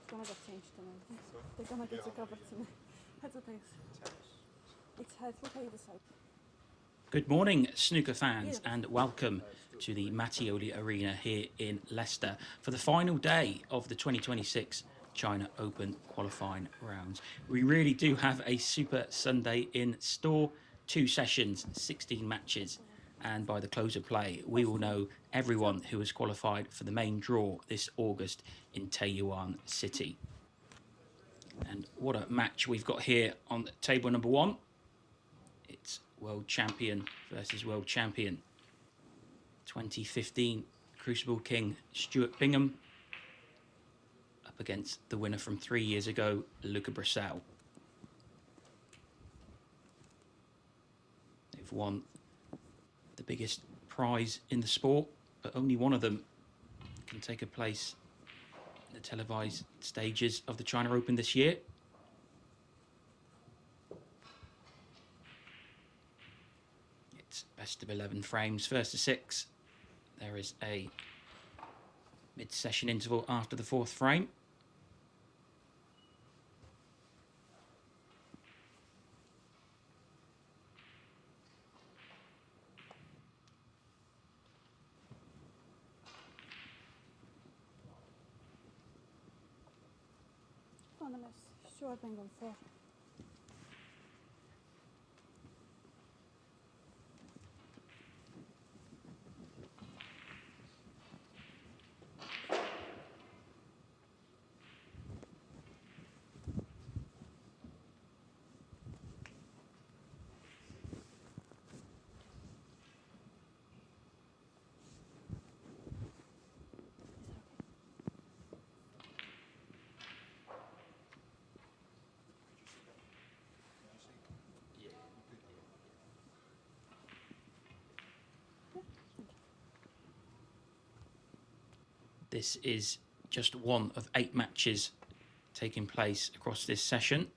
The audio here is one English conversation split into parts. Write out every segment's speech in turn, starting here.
gonna get changed tonight. They're gonna get recovered tonight. That's what it is. It's head. What are you decide? Good morning, snooker fans, and welcome to the Mattioli Arena here in Leicester for the final day of the 2026 China Open qualifying rounds. We really do have a super Sunday in store. 2 sessions, 16 matches, and by the close of play, we will know everyone who has qualified for the main draw this August in Taiyuan City. And what a match we've got here on table number 1. It's world champion versus world champion. 2015 Crucible King Stuart Bingham up against the winner from 3 years ago, Luca Brecel. They've won the biggest prize in the sport, but only one of them can take a place in the televised stages of the China Open this year. It's best of 11 frames, first to 6. There is a mid-session interval after the 4th frame. Stuart Bingham 4. This is just one of 8 matches taking place across this session.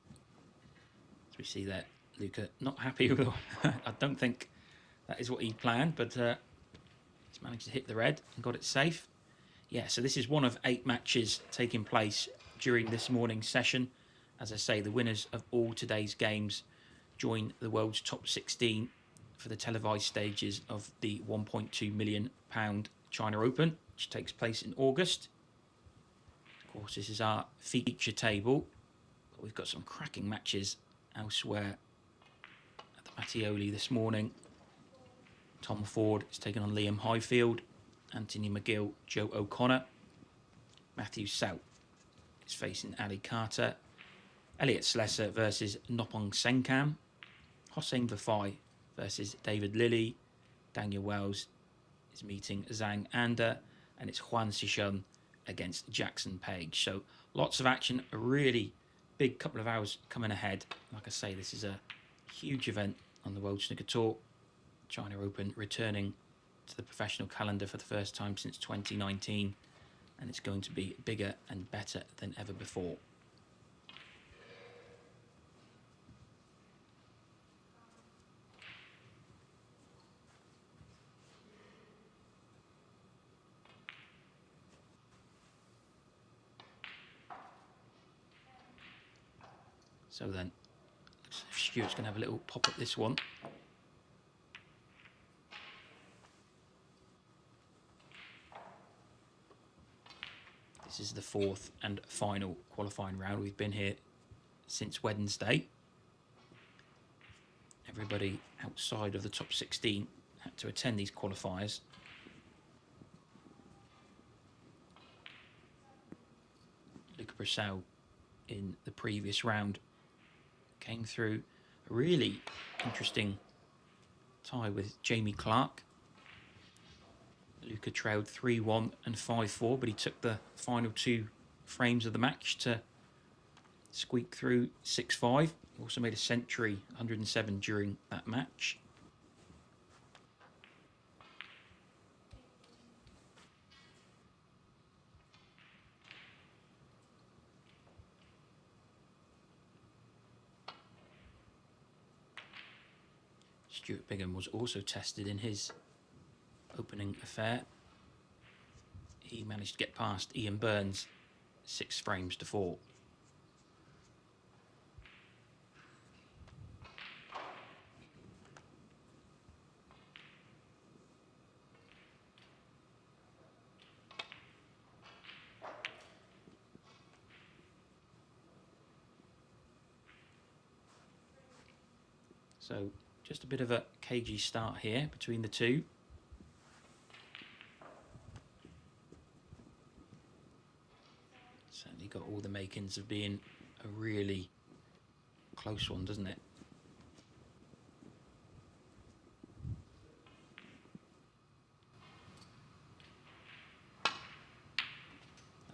As we see there, Luca not happy with I don't think that is what he planned, but he's managed to hit the red and got it safe. Yeah, so this is one of 8 matches taking place during this morning's session. As I say, the winners of all today's games join the world's top 16 for the televised stages of the £1.2 million China Open, which takes place in August. Of course, this is our feature table, but we've got some cracking matches elsewhere at the Mattioli this morning. Tom Ford is taking on Liam Highfield, Anthony McGill, Joe O'Connor. Matthew Sout is facing Ali Carter. Elliot Slesser versus Nopong Senkam. Hossein Vafai versus David Lilly. Daniel Wells is meeting Zhang Anda, and it's Juan Sichon against Jackson Page. So lots of action, a really big couple of hours coming ahead. Like I say, this is a huge event on the World Snooker Tour. China Open returning to the professional calendar for the first time since 2019, and it's going to be bigger and better than ever before. So then, Stuart's going to have a little pop at this one. This is the 4th and final qualifying round. We've been here since Wednesday. Everybody outside of the top 16 had to attend these qualifiers. Luca Brecel in the previous round came through a really interesting tie with Jamie Clark. Luca trailed 3-1 and 5-4, but he took the final 2 frames of the match to squeak through 6-5. He also made a century, 107 during that match. Stuart Bingham was also tested in his opening affair. He managed to get past Ian Burns 6 frames to 4. So just a bit of a cagey start here between the two. Certainly got all the makings of being a really close one, doesn't it?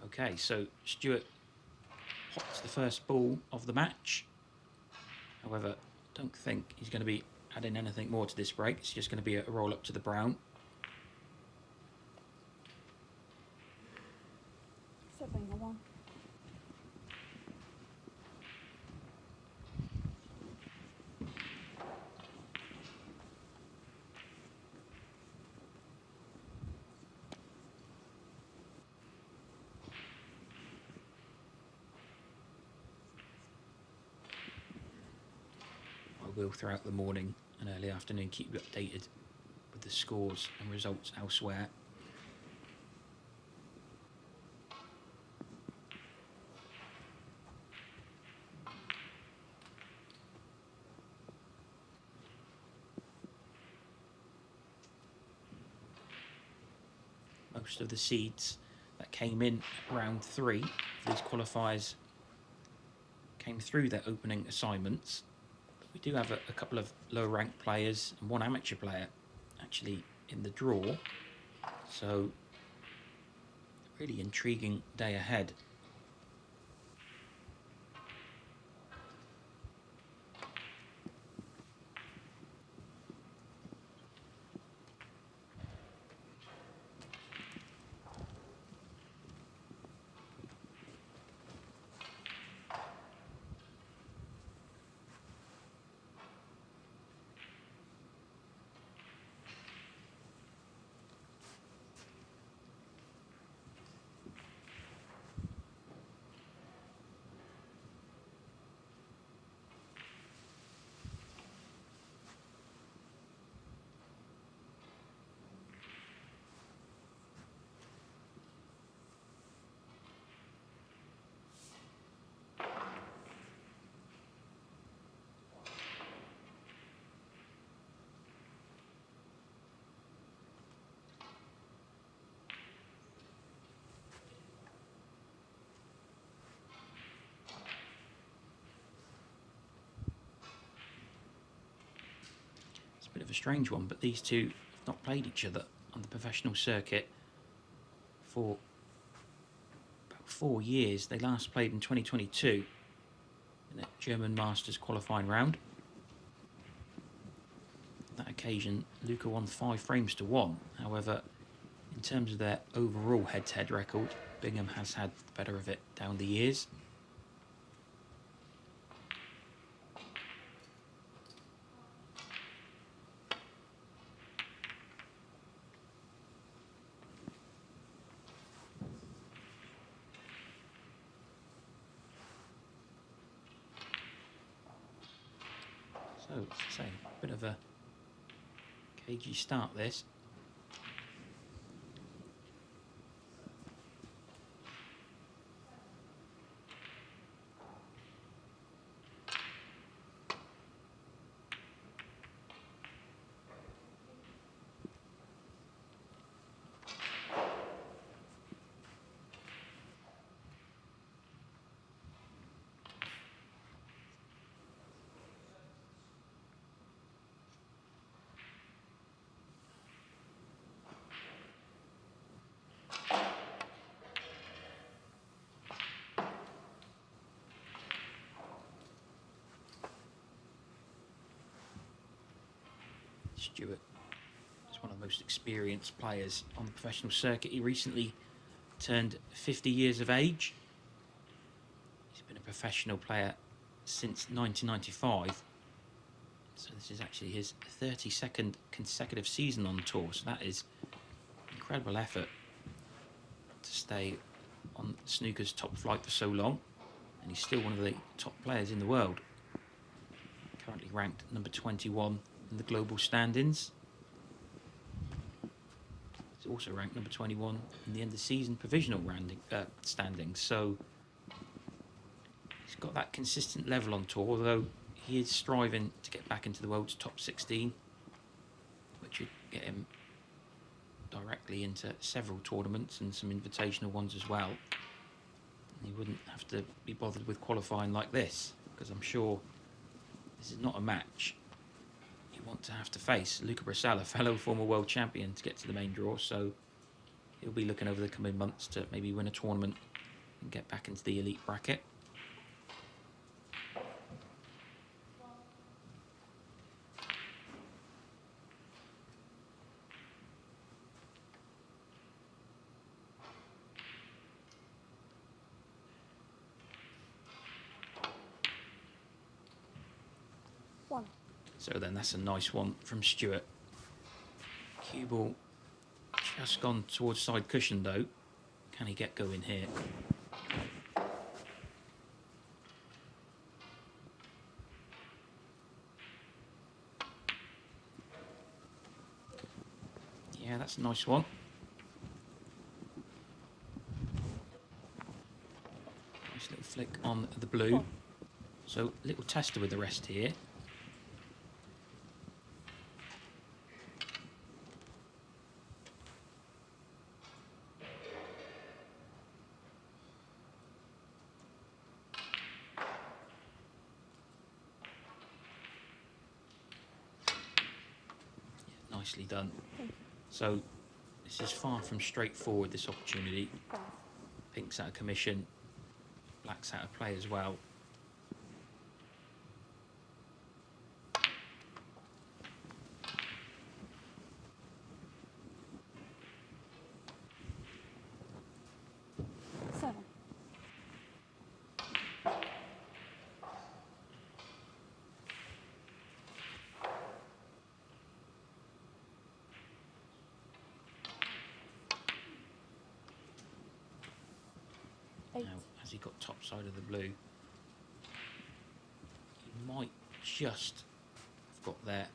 Okay, so Stuart pots the first ball of the match. However, I don't think he's going to be adding anything more to this break. It's just going to be a roll up to the brown. Bingham one. I will throughout the morning and early afternoon keep you updated with the scores and results elsewhere. Most of the seeds that came in at round 3 of these qualifiers came through their opening assignments. But we do have a couple of lower ranked players and one amateur player actually in the draw. So, really intriguing day ahead. A bit of a strange one, but these two have not played each other on the professional circuit for about 4 years. They last played in 2022 in a German Masters qualifying round. On that occasion, Luca won 5 frames to 1. However, in terms of their overall head-to-head record, Bingham has had the better of it down the years. So, as I say, a bit of a cagey start this. Stuart is one of the most experienced players on the professional circuit. He recently turned 50 years of age. He's been a professional player since 1995. So this is actually his 32nd consecutive season on tour. So that is incredible effort to stay on snooker's top flight for so long, and he's still one of the top players in the world. Currently ranked number 21 in the global standings. He's also ranked number 21 in the end of season provisional standings. So he's got that consistent level on tour, although he is striving to get back into the world's top 16, which would get him directly into several tournaments and some invitational ones as well. And he wouldn't have to be bothered with qualifying like this, because I'm sure this is not a match you want to have to face Luca Brecel, a fellow former world champion, to get to the main draw. So he'll be looking over the coming months to maybe win a tournament and get back into the elite bracket. So then that's a nice one from Stuart. Cue ball just gone towards side cushion though. Can he get going here? Yeah, that's a nice one. Nice little flick on the blue. So little tester with the rest here. Nicely done. So this is far from straightforward, this opportunity. Pink's out of commission, black's out of play as well. Now, as he got top side of the blue, he might just have got there.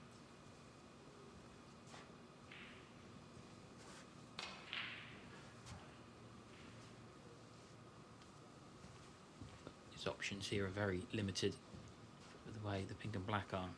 But his options here are very limited with the way the pink and black are.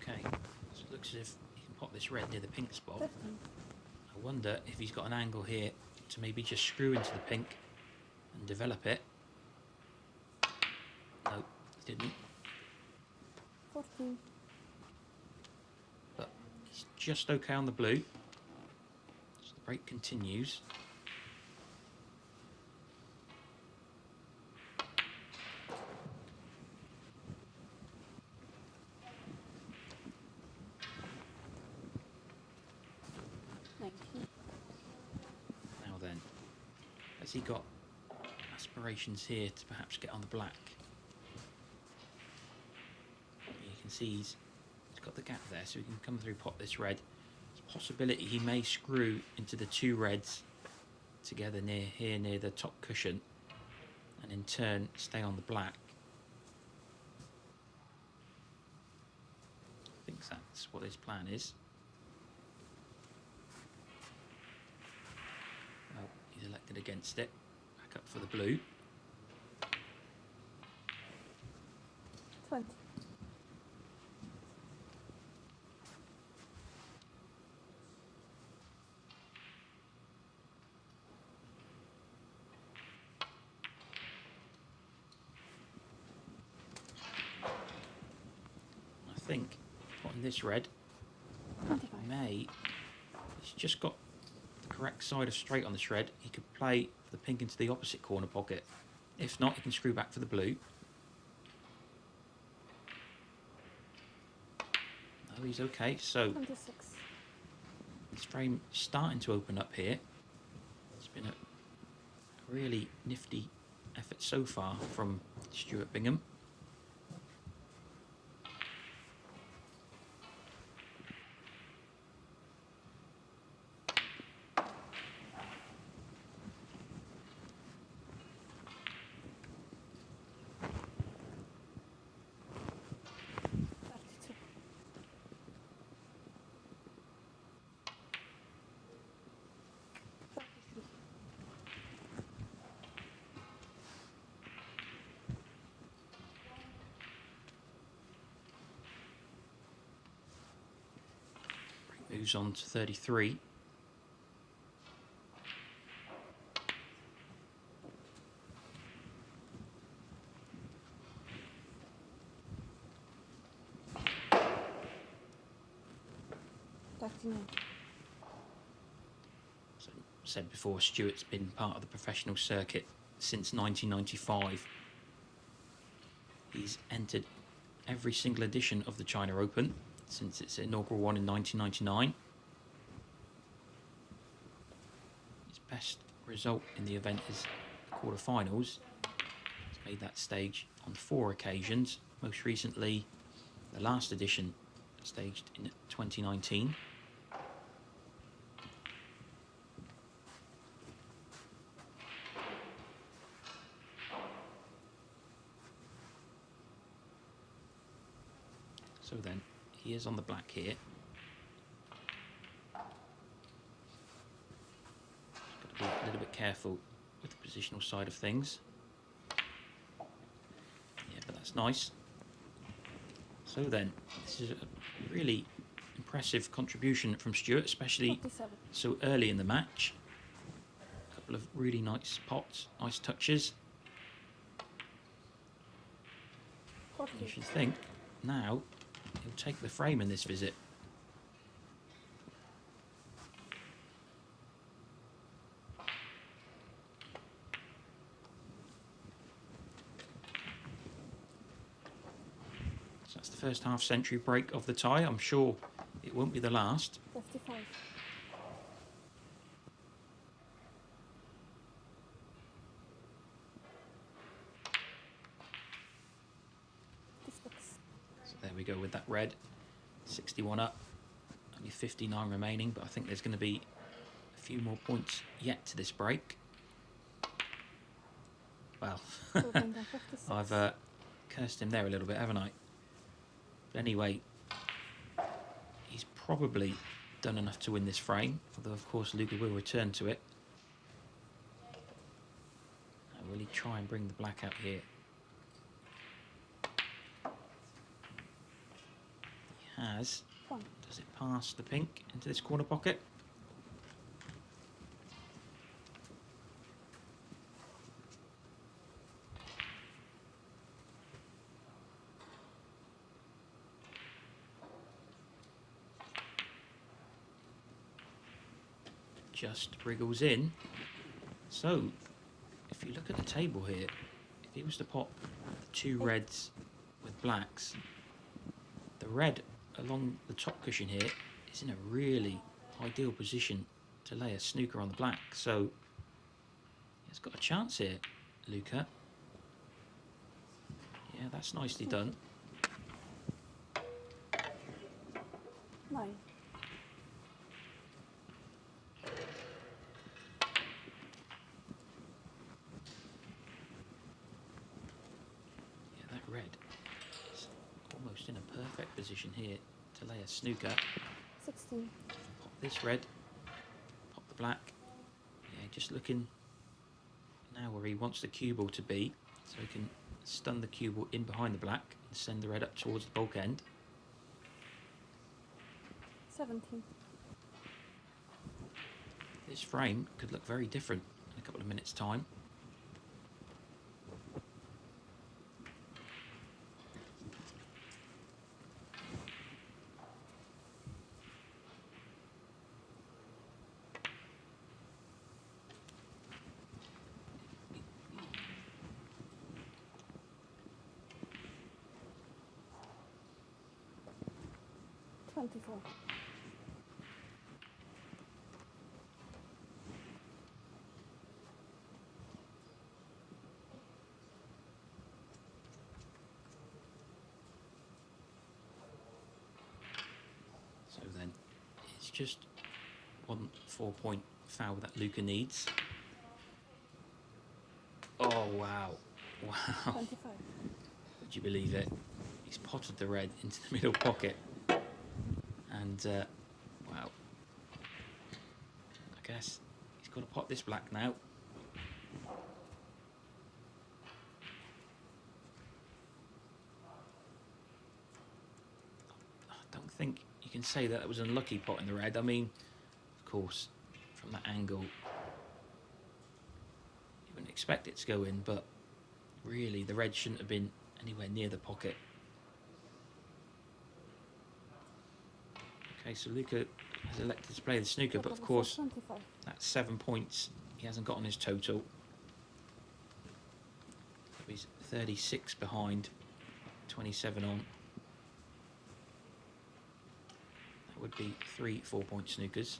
Okay, so it looks as if he can pop this red near the pink spot. I wonder if he's got an angle here to maybe just screw into the pink and develop it. No, he didn't. 14. But he's just okay on the blue. So the break continues. Now then, has he got aspirations here to perhaps get on the black? You can see he's got the gap there, so he can come through, pop this red. There's a possibility he may screw into the two reds together near the top cushion, and in turn stay on the black. I think that's what his plan is. Well, he's elected against it. Back up for the blue. 20. I think putting this red 25. he's just got the correct side of straight on this red. He could play the pink into the opposite corner pocket. If not, he can screw back for the blue. No, he's okay. So 26. This frame starting to open up here. It's been a really nifty effort so far from Stuart Bingham. Moves on to 33. So, said before, Stuart's been part of the professional circuit since 1995. He's entered every single edition of the China Open since its inaugural one in 1999. His best result in the event is the quarterfinals. He's made that stage on 4 occasions, most recently the last edition staged in 2019. So then, he is on the black here. Got to be a little bit careful with the positional side of things. Yeah, but that's nice. So then, this is a really impressive contribution from Stuart, especially 47. so early in the match. A couple of really nice pots, nice touches. You should think now he'll take the frame in this visit. So that's the first half-century break of the tie. I'm sure it won't be the last. 55. So there we go with that red. 61 up, only 59 remaining, but I think there's going to be a few more points yet to this break. Well, I've cursed him there a little bit, haven't I? But anyway, he's probably done enough to win this frame, although of course Luca will return to it. I'll really try and bring the black out here. He has. Does it pass the pink into this corner pocket? Just wriggles in. So, if you look at the table here, if he was to pop the 2 reds with blacks, the red along the top cushion here is in a really ideal position to lay a snooker on the black. So, he's got a chance here, Luca. Yeah, that's nicely done. 9. Red is almost in a perfect position here to lay a snooker. 16. Pop this red, pop the black. Yeah, just looking now where he wants the cue ball to be, so he can stun the cue ball in behind the black and send the red up towards the bulk end. 17. This frame could look very different in a couple of minutes' time. just one 4-point foul that Luca needs. Oh, wow. Wow. 25. Would you believe it? He's potted the red into the middle pocket. And, wow. I guess he's got to pot this black now. I don't think you can say that it was an unlucky pot in the red. I mean, of course, from that angle, you wouldn't expect it to go in, but really the red shouldn't have been anywhere near the pocket. Okay, so Luca has elected to play the snooker, but of course, that's 7 points he hasn't got on his total. So he's 36 behind, 27 on. That would be 3 4-point snookers.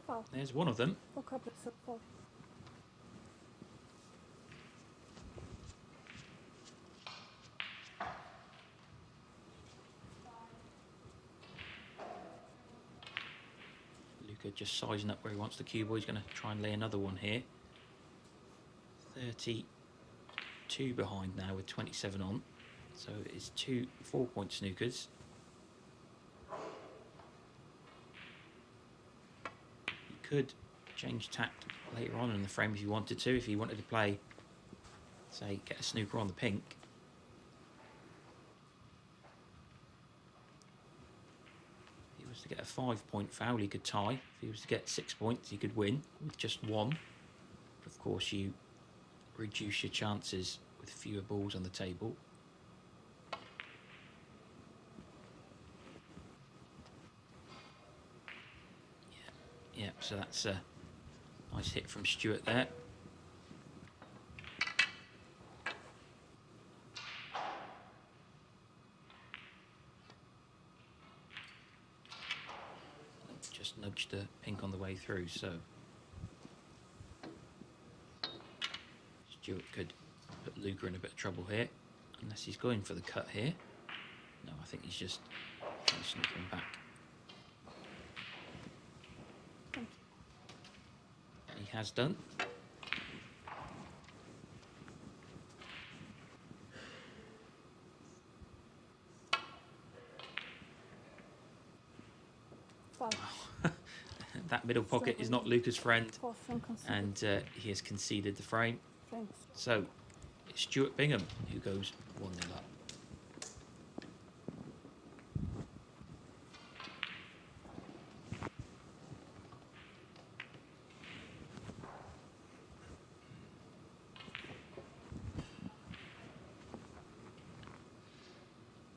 Well, there's one of them. Luca just sizing up where he wants the cue ball. He's going to try and lay another one here. 32 behind now with 27 on. So it's 2 4-point snookers. You could change tact later on in the frame if you wanted to. If you wanted to play, say, get a snooker on the pink. If he was to get a 5-point foul, he could tie. If he was to get 6 points, he could win with just one. But of course, you reduce your chances with fewer balls on the table. Yeah, so that's a nice hit from Stuart there. Just nudged the pink on the way through, so Stuart could put Luca in a bit of trouble here, unless he's going for the cut here. No, I think he's just trying to sneak him back. He has done. Wow. That middle pocket is not Luca's friend, and he has conceded the frame. So it's Stuart Bingham who goes 1-0 up.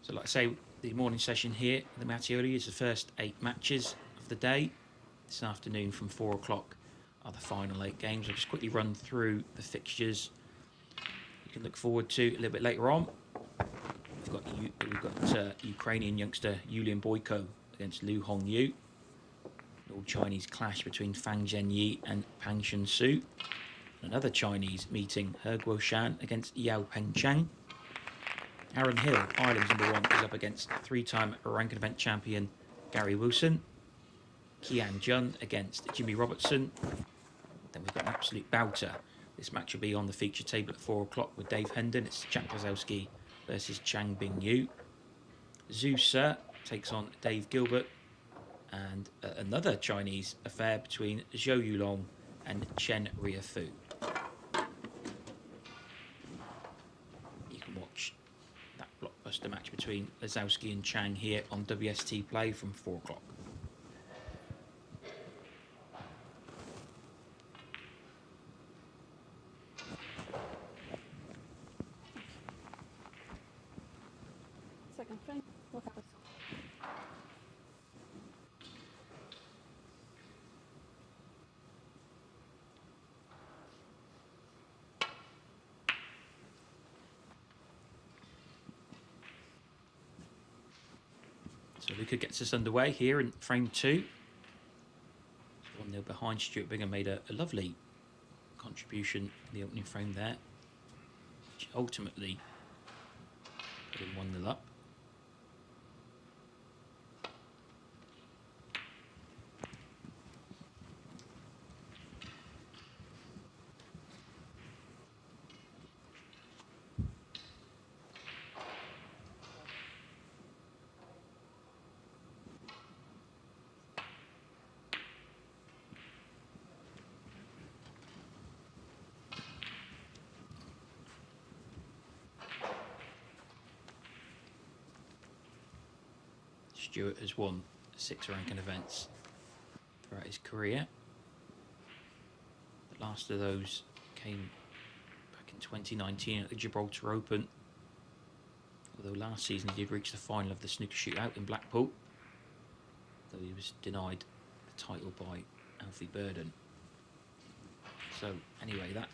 So like I say, the morning session here at the Mattioli is the first 8 matches of the day. This afternoon from 4 o'clock are the final 8 games. I'll just quickly run through the fixtures you can look forward to a little bit later on. We've got Ukrainian youngster Yulian Boyko against Liu Hongyu. All Chinese clash between Fang Zhenyi and Pang Shunsu. Another Chinese meeting, He Guoshan against Yao Pengchang. Aaron Hill, Ireland's #1, is up against 3-time ranking event champion Gary Wilson. Kian Jun against Jimmy Robertson. Then we've got an absolute bouter. This match will be on the feature table at 4 o'clock with Dave Hendon. It's Jack Wazowski versus Chang Bing-Yu. Zhu Se takes on Dave Gilbert. And another Chinese affair between Zhou Yulong and Chen Riafu. You can watch that blockbuster match between Lazowski and Chang here on WST Play from 4 o'clock. Second frame, what happens? So Luca gets us underway here in frame 2. 1-0 behind. Stuart Bingham made a lovely contribution in the opening frame there, which ultimately put him 1-0 up. Stuart has won 6 ranking events throughout his career. The last of those came back in 2019 at the Gibraltar Open. Although last season he did reach the final of the snooker shootout in Blackpool, though he was denied the title by Alfie Burden. So anyway, that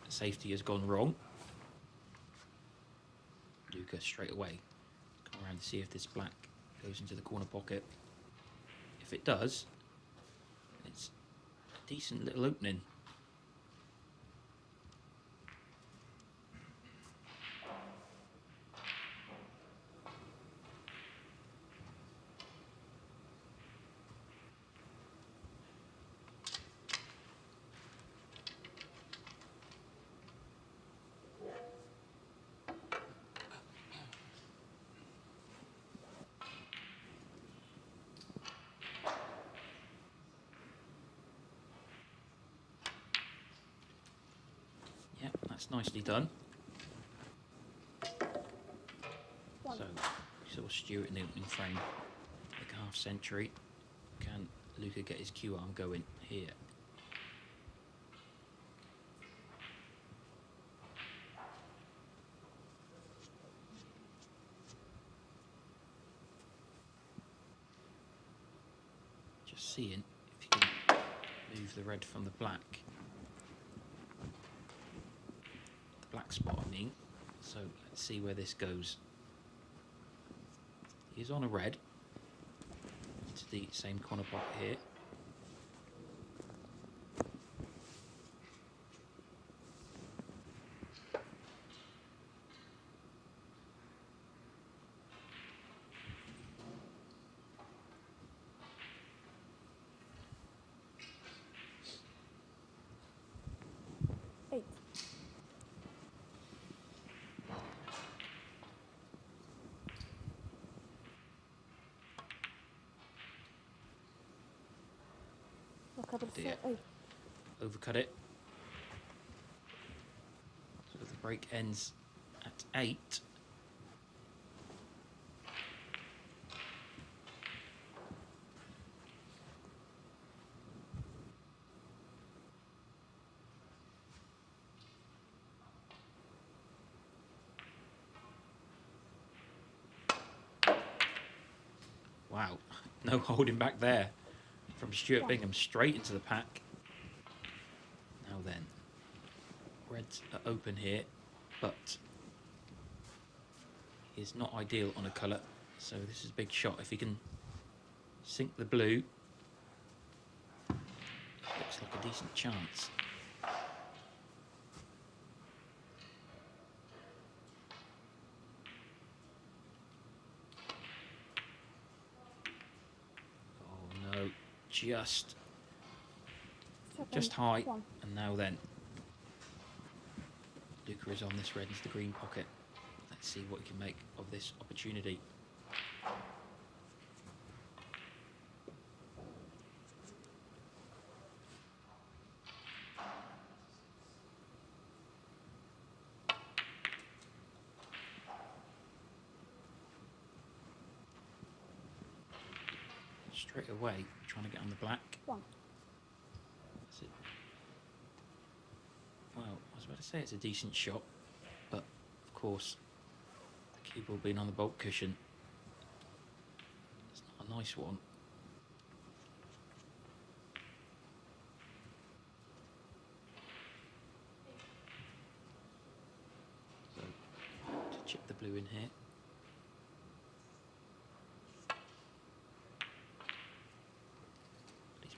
safety has gone wrong. Luca straight away come around to see if this black goes into the corner pocket. If it does, it's a decent little opening. Yep, that's nicely done. So, we saw Stuart in the opening frame, like a half century. Can Luca get his Q arm going here? Just seeing if you can move the red from the black. The black spot, I mean. So let's see where this goes. He's on a red. Into the same corner pocket here. Dear. Overcut it. So the break ends at 8. Wow, no holding back there from Stuart Bingham, straight into the pack. Now then, reds are open here, but he's not ideal on a colour, so this is a big shot. If he can sink the blue, looks like a decent chance. Oh no, just high, and now then, Luca is on this red into the green pocket. Let's see what he can make of this opportunity. Straight away, trying to get on the black. Well, I was about to say it's a decent shot, but of course, the cue ball being on the bulk cushion, it's not a nice one. So, to chip the blue in here.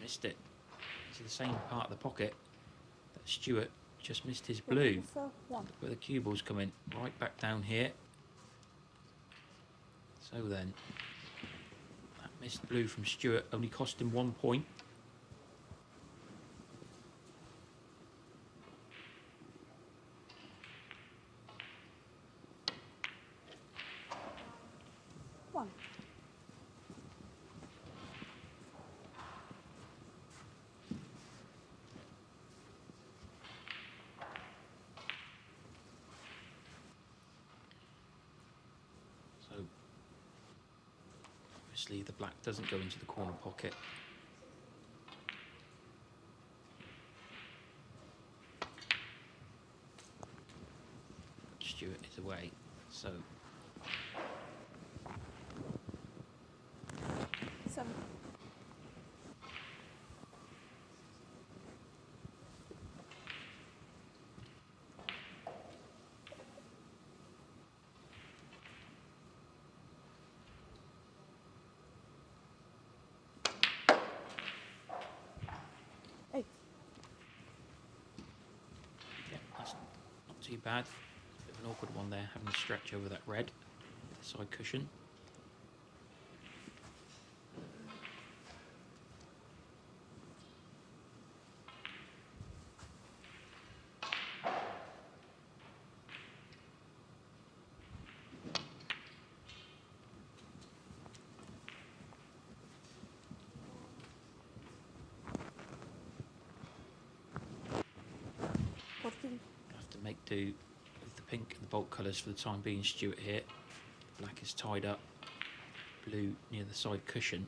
missed it. It's the same part of the pocket that Stuart just missed his Yeah, blue. so one. Where the cue ball's coming right back down here. So then, that missed blue from Stuart only cost him 1 point. One. So, obviously the black doesn't go into the corner pocket. Stuart is away, so 7. 8. yeah, that's not too bad. Bit of an awkward one there, having to stretch over that red side cushion. Have to make do with the pink and the bolt colours for the time being, Stuart here. Black is tied up, blue near the side cushion.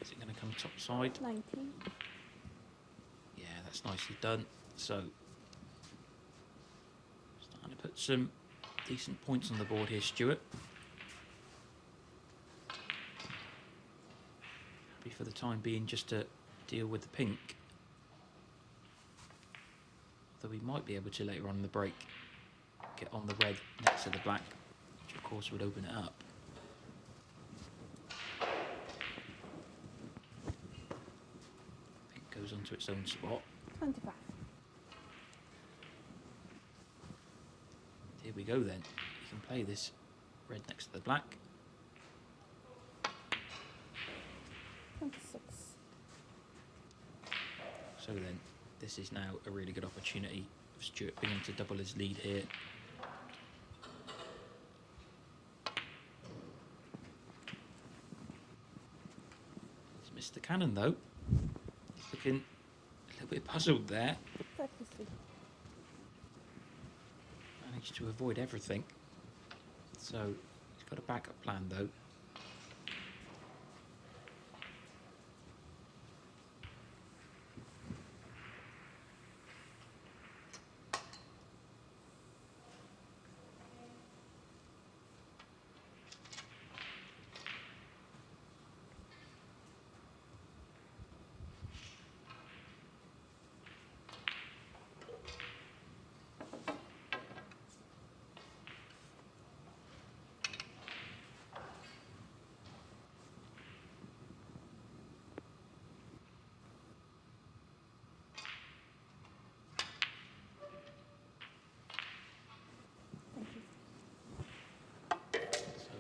Is it going to come top side? 19. Yeah, that's nicely done. So, starting to put some decent points on the board here, Stuart. Happy for the time being just to deal with the pink. Though we might be able to later on in the break get on the red next to the black, which of course would open it up. Pink goes onto its own spot. 25. Here we go then. You can play this red next to the black. 26. So then, this is now a really good opportunity for Stuart Bingham to double his lead here. He's missed the cannon though. He's looking a little bit puzzled there. 33. Managed to avoid everything. So, he's got a backup plan though. So,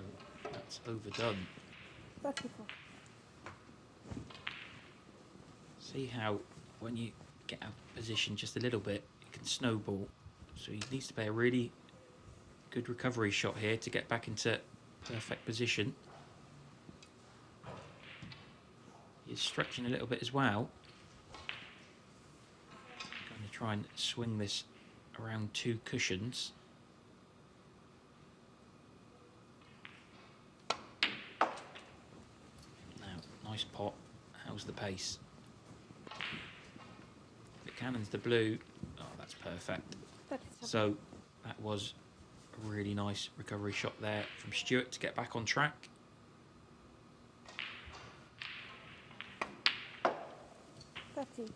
that's overdone. 34. See how when you get out of position just a little bit, it can snowball. So he needs to play a really good recovery shot here to get back into perfect position. He's stretching a little bit as well. Going to try and swing this around 2 cushions. Now, nice pot. How's the pace? The cannon's the blue. Oh, that's perfect. 37. So that was a really nice recovery shot there from Stuart to get back on track. That's it.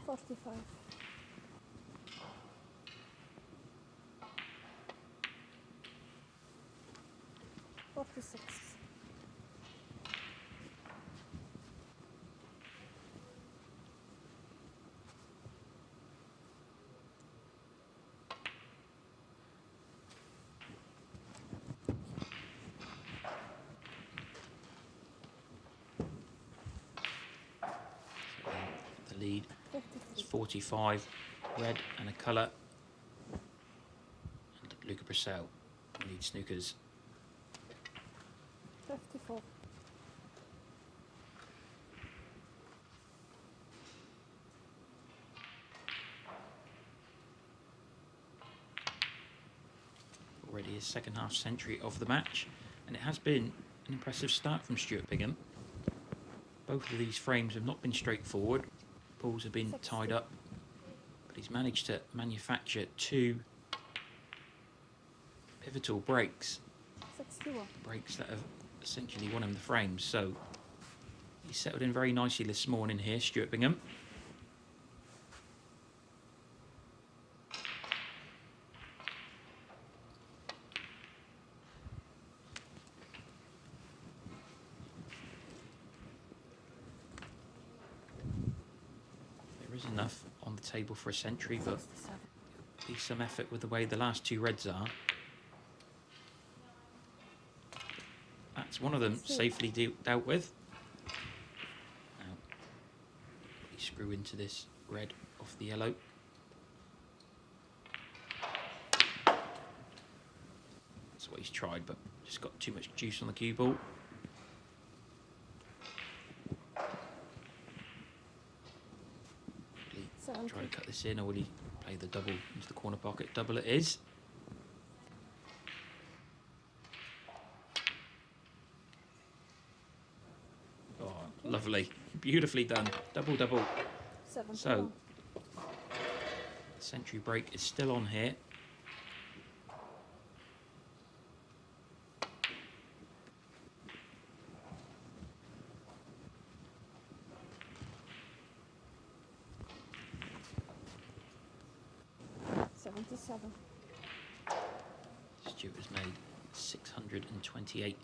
$45. 46. The lead 53. is 45, red and a colour. And Luca Brecel leads snookers. 54. Already his second half century of the match, and it has been an impressive start from Stuart Bingham. Both of these frames have not been straightforward. Balls have been 60. tied up, but he's managed to manufacture 2 pivotal breaks. 61. Breaks that have essentially won him the frames. So he's settled in very nicely this morning here, Stuart Bingham. There is enough on the table for a century, but 67. be some effort with the way the last 2 reds are. That's one of them safely dealt with. Now, we screw into this red off the yellow. That's what he's tried, but just got too much juice on the cue ball. Will he try to cut this in, or will he play the double into the corner pocket? Double it is. Oh, lovely. Beautifully done. Double, double. 71. So, the century break is still on here. Stuart has made 628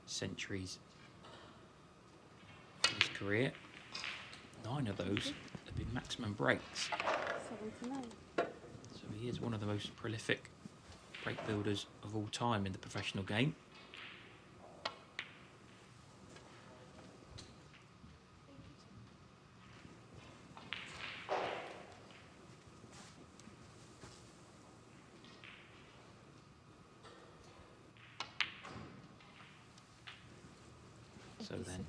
centuries in his career. 9 of those have been maximum breaks. 79. So he is one of the most prolific break builders of all time in the professional game. So then,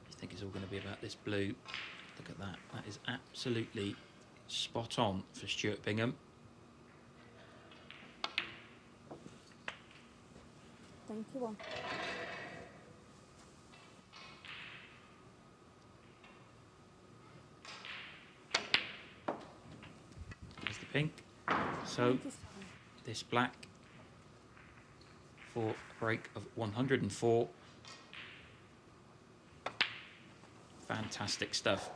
you think it's all going to be about this blue. Look at that. That is absolutely spot on for Stuart Bingham. Thank you. There's the pink. So, this black for a break of 104. Fantastic stuff.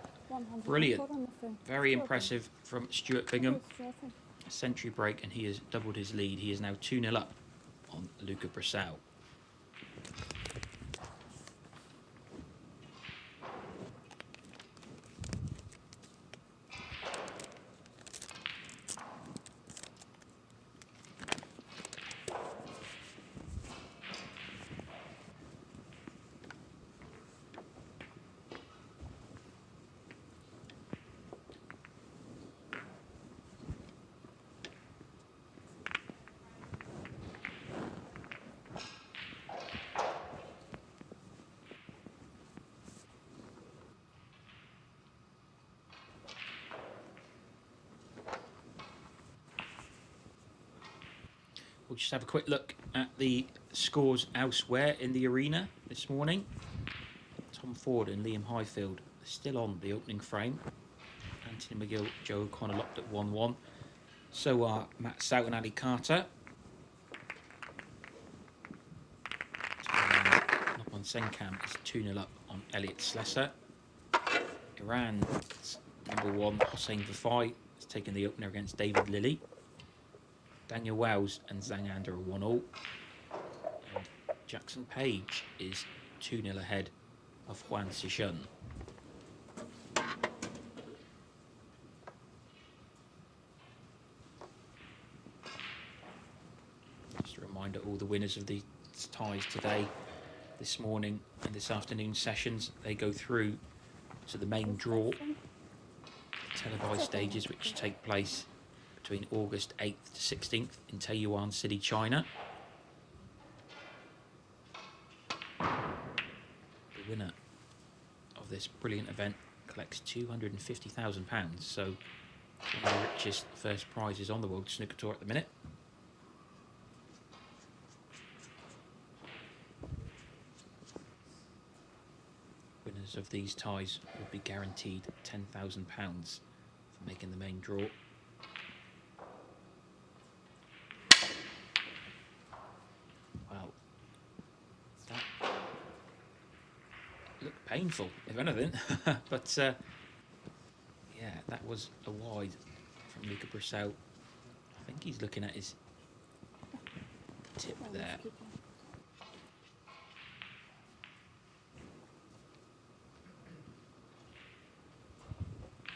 Brilliant. Very impressive from Stuart Bingham. A century break, and he has doubled his lead. He is now 2-0 up on Luca Brecel. we'll just have a quick look at the scores elsewhere in the arena this morning. Tom Ford and Liam Highfield are still on the opening frame. Anthony McGill, Joe O'Connor locked at 1-1. So are Matt Stout and Ali Carter. Nopon Senkam is 2-0 up on Elliot Slesser. Iran's number 1, Hossein Vafai, has taken the opener against David Lilly. Daniel Wells and Zhang Ander are 1-1. And Jackson Page is 2-0 ahead of Huan Sishun. Just a reminder, all the winners of these ties today, this morning and this afternoon sessions, they go through to the main draw televised stages, which take place between August 8th to 16th in Taiyuan City, China. The winner of this brilliant event collects £250,000, so one of the richest first prizes on the World Snooker Tour at the minute. Winners of these ties will be guaranteed £10,000 for making the main draw. Wow, that looked painful, if anything. But yeah, that was a wide from Luca Brecel. I think he's looking at his tip there.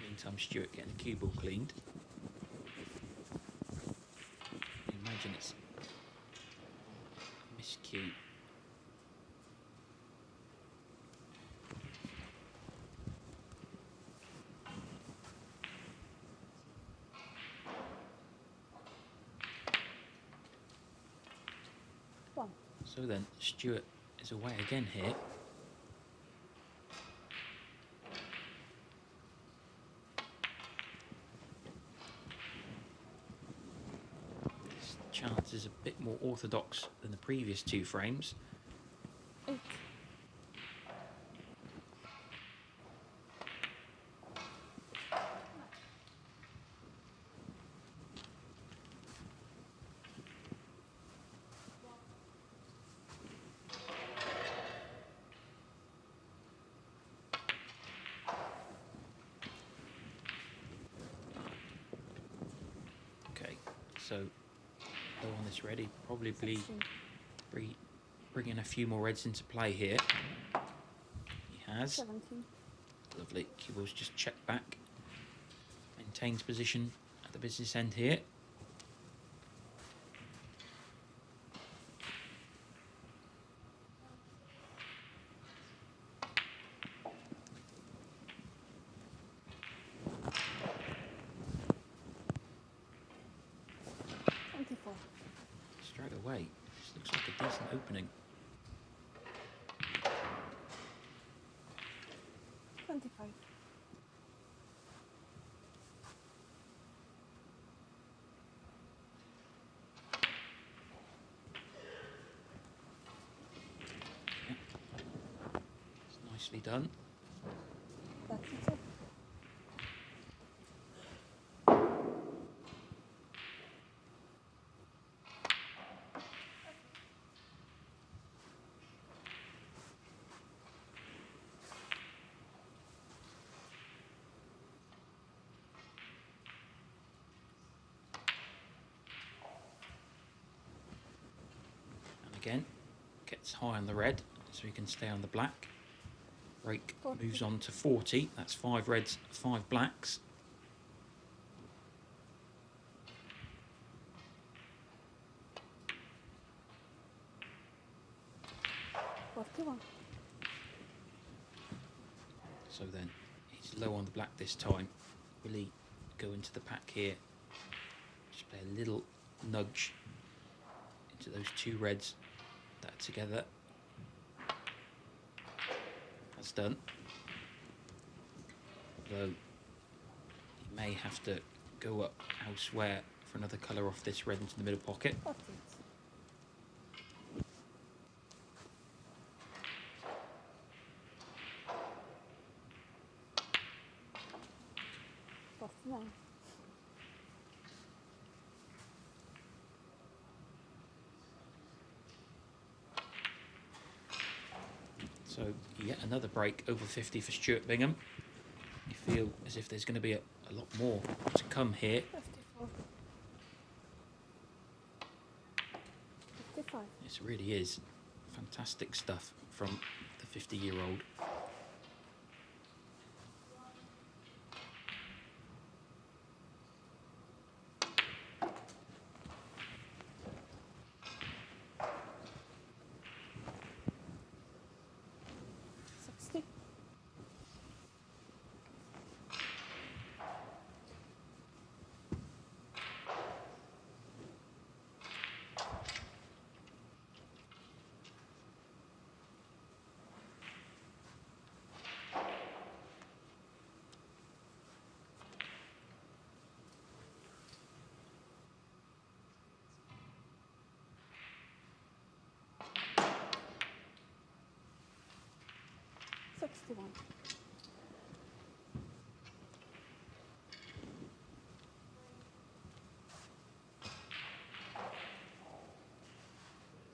Meantime, Stuart getting the cue ball cleaned. Imagine it's a miscue. So then, Stuart is away again here. This chance is a bit more orthodox than the previous 2 frames. So low on this ready, probably bringing a few more reds into play here. He has. 17. Lovely. Cue ball's just checked back. Maintains position at the business end here. Straight away, this looks like a decent opening. 25. Yeah. It's nicely done. That's it. Again, gets high on the red, so he can stay on the black. Rake 40. moves on to 40. That's 5 reds, 5 blacks. So then he's low on the black this time. Will he go into the pack here? Just play a little nudge into those 2 reds that are together. That's done. Though he may have to go up elsewhere for another colour off this red into the middle pocket. 69. So yet another break over 50 for Stuart Bingham. You feel as if there's going to be a lot more to come here. 54. 55. This really is fantastic stuff from the 50-year-old.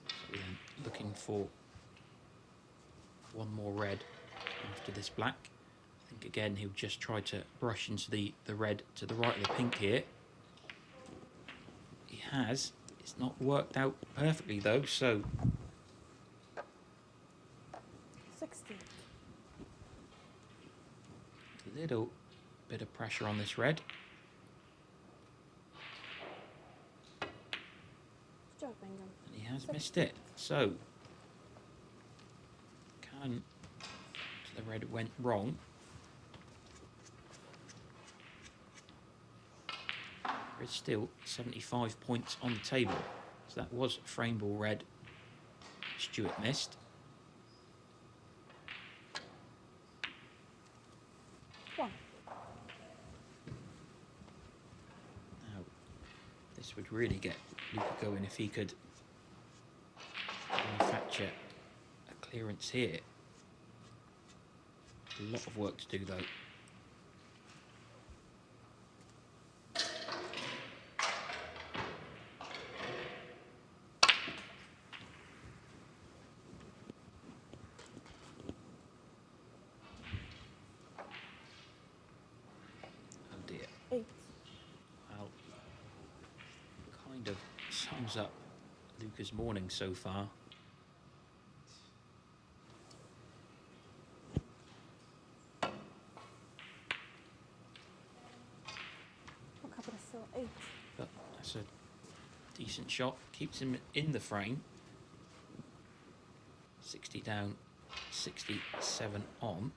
So then looking for one more red after this black. I think again he'll just try to brush into the red to the right of the pink here. He has. It's not worked out perfectly though, so 60. a little bit of pressure on this red. Stuart Bingham. And he has missed it. So the red went wrong. There is still 75 points on the table. So that was frame ball red. Stuart missed. 1. Now, this would really get Luca going if he could manufacture a clearance here. A lot of work to do though. Oh dear. 8. Well, kind of sums up Luca's morning so far. Still 8. But that's a decent shot. Keeps him in the frame. 60 down, 67 on.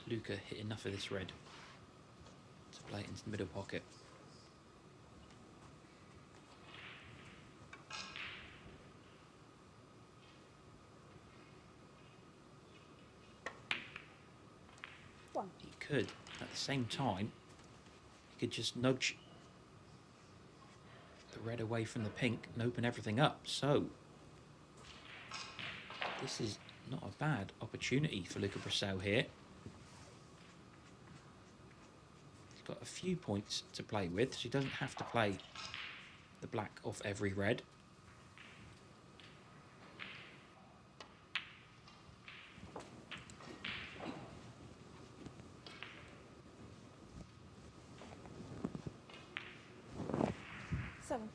Luca hit enough of this red to play it into the middle pocket. He could, at the same time, he could just nudge the red away from the pink and open everything up. So, this is not a bad opportunity for Luca Brecel here. Got a few points to play with, so he doesn't have to play the black off every red. Seven.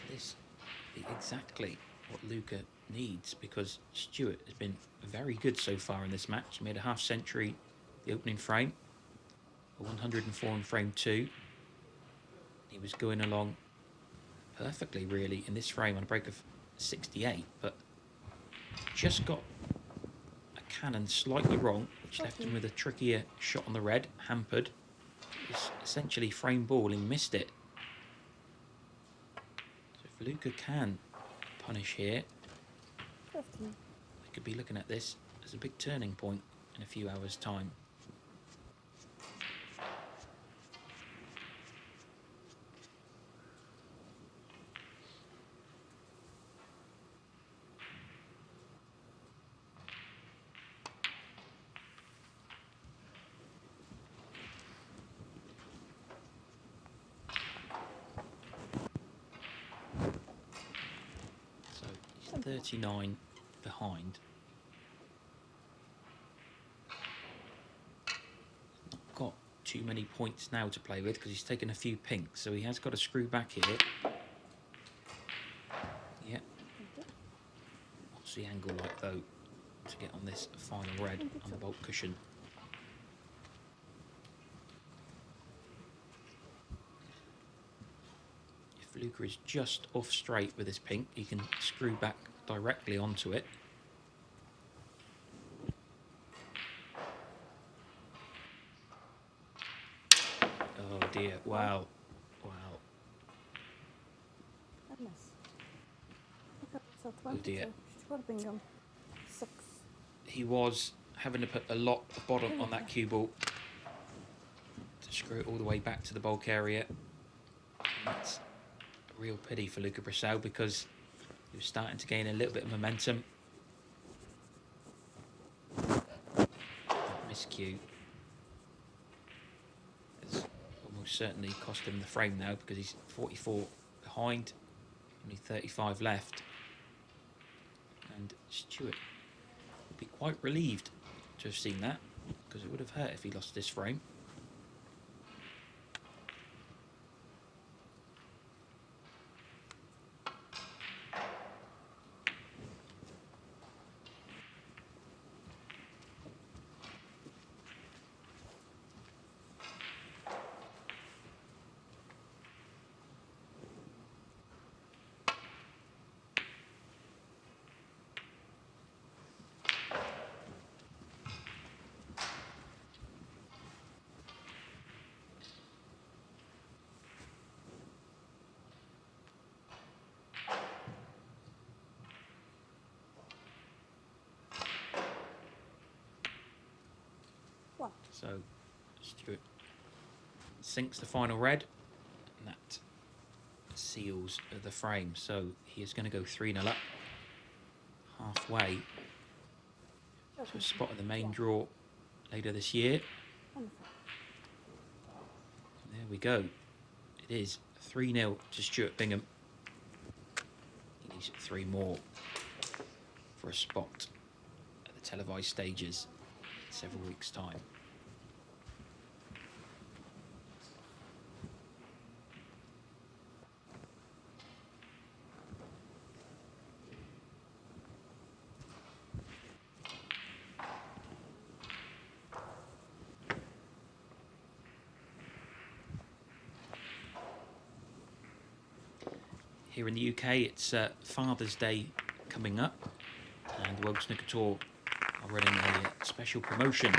This be exactly what Luca needs, because Stuart has been very good so far in this match. He made a half century the opening frame, a 104 in frame 2. He was going along perfectly really in this frame on a break of 68, but just got a cannon slightly wrong, which left him with a trickier shot on the red, hampered. It was essentially frame ball, he missed it. So if Luca can punish here, 15. we could be looking at this as a big turning point in a few hours' time. So he's 39 behind. Not got too many points now to play with because he's taken a few pinks, so he has got to screw back here. Yeah. What's the angle like though to get on this final red on the bolt cushion? If Luca is just off straight with his pink, he can screw back directly onto it. Oh dear, wow, wow. Goodness. Look at Oh dear. She's got Bingham. 6. He was having to put a lot of bottom on that cue ball to screw it all the way back to the bulk area. And that's a real pity for Luca Brecel because he was starting to gain a little bit of momentum. That miscue has almost certainly cost him the frame now because he's 44 behind, only 35 left. And Stuart would be quite relieved to have seen that because it would have hurt if he lost this frame. What? So Stuart sinks the final red, and that seals the frame. So he is going to go 3-0 up, halfway to a spot in the main draw later this year. Wonderful. There we go. It is 3-0 to Stuart Bingham. He needs 3 more for a spot at the televised stages in several weeks' time. Here in the UK, it's Father's Day coming up, and the World Snooker Tour are running a special promotion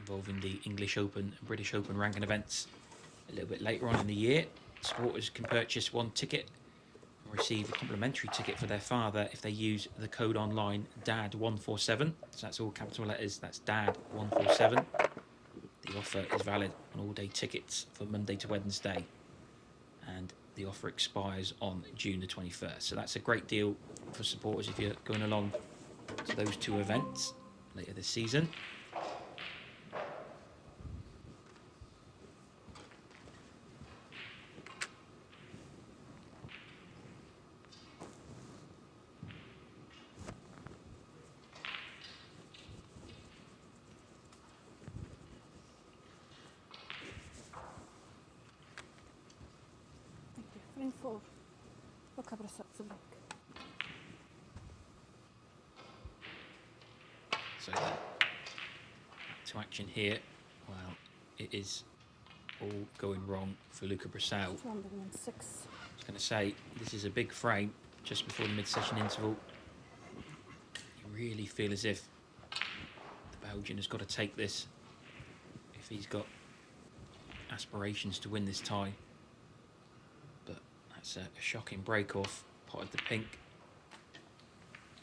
involving the English Open and British Open ranking events a little bit later on in the year. Supporters can purchase 1 ticket and receive a complimentary ticket for their father if they use the code online DAD147. So that's all capital letters, that's DAD147. The offer is valid on all-day tickets for Monday to Wednesday, and the offer expires on June the 21st. So that's a great deal for supporters if you're going along to those 2 events later this season. Thank you. 3 and 4. Look, Brecel, it's a break. So then, to action here. Well, it is all going wrong for Luca Brecel. 206. I was going to say, this is a big frame just before the mid-session interval. You really feel as if the Belgian has got to take this if he's got aspirations to win this tie. But that's a shocking break-off. Potted the pink.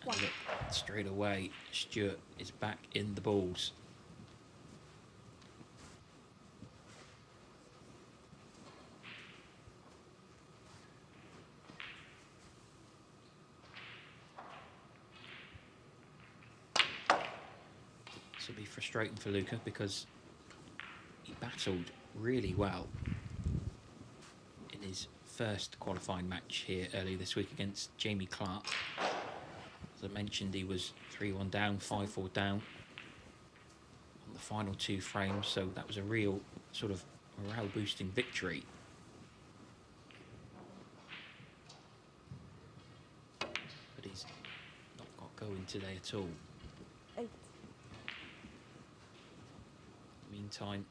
And look, straight away, Stuart is back in the balls. This will be frustrating for Luca because he battled really well in his first qualifying match here earlier this week against Jamie Clark. As I mentioned, he was 3-1 down, 5-4 down on the final 2 frames, so that was a real sort of morale-boosting victory. But he's not got going today at all. 8. Meantime,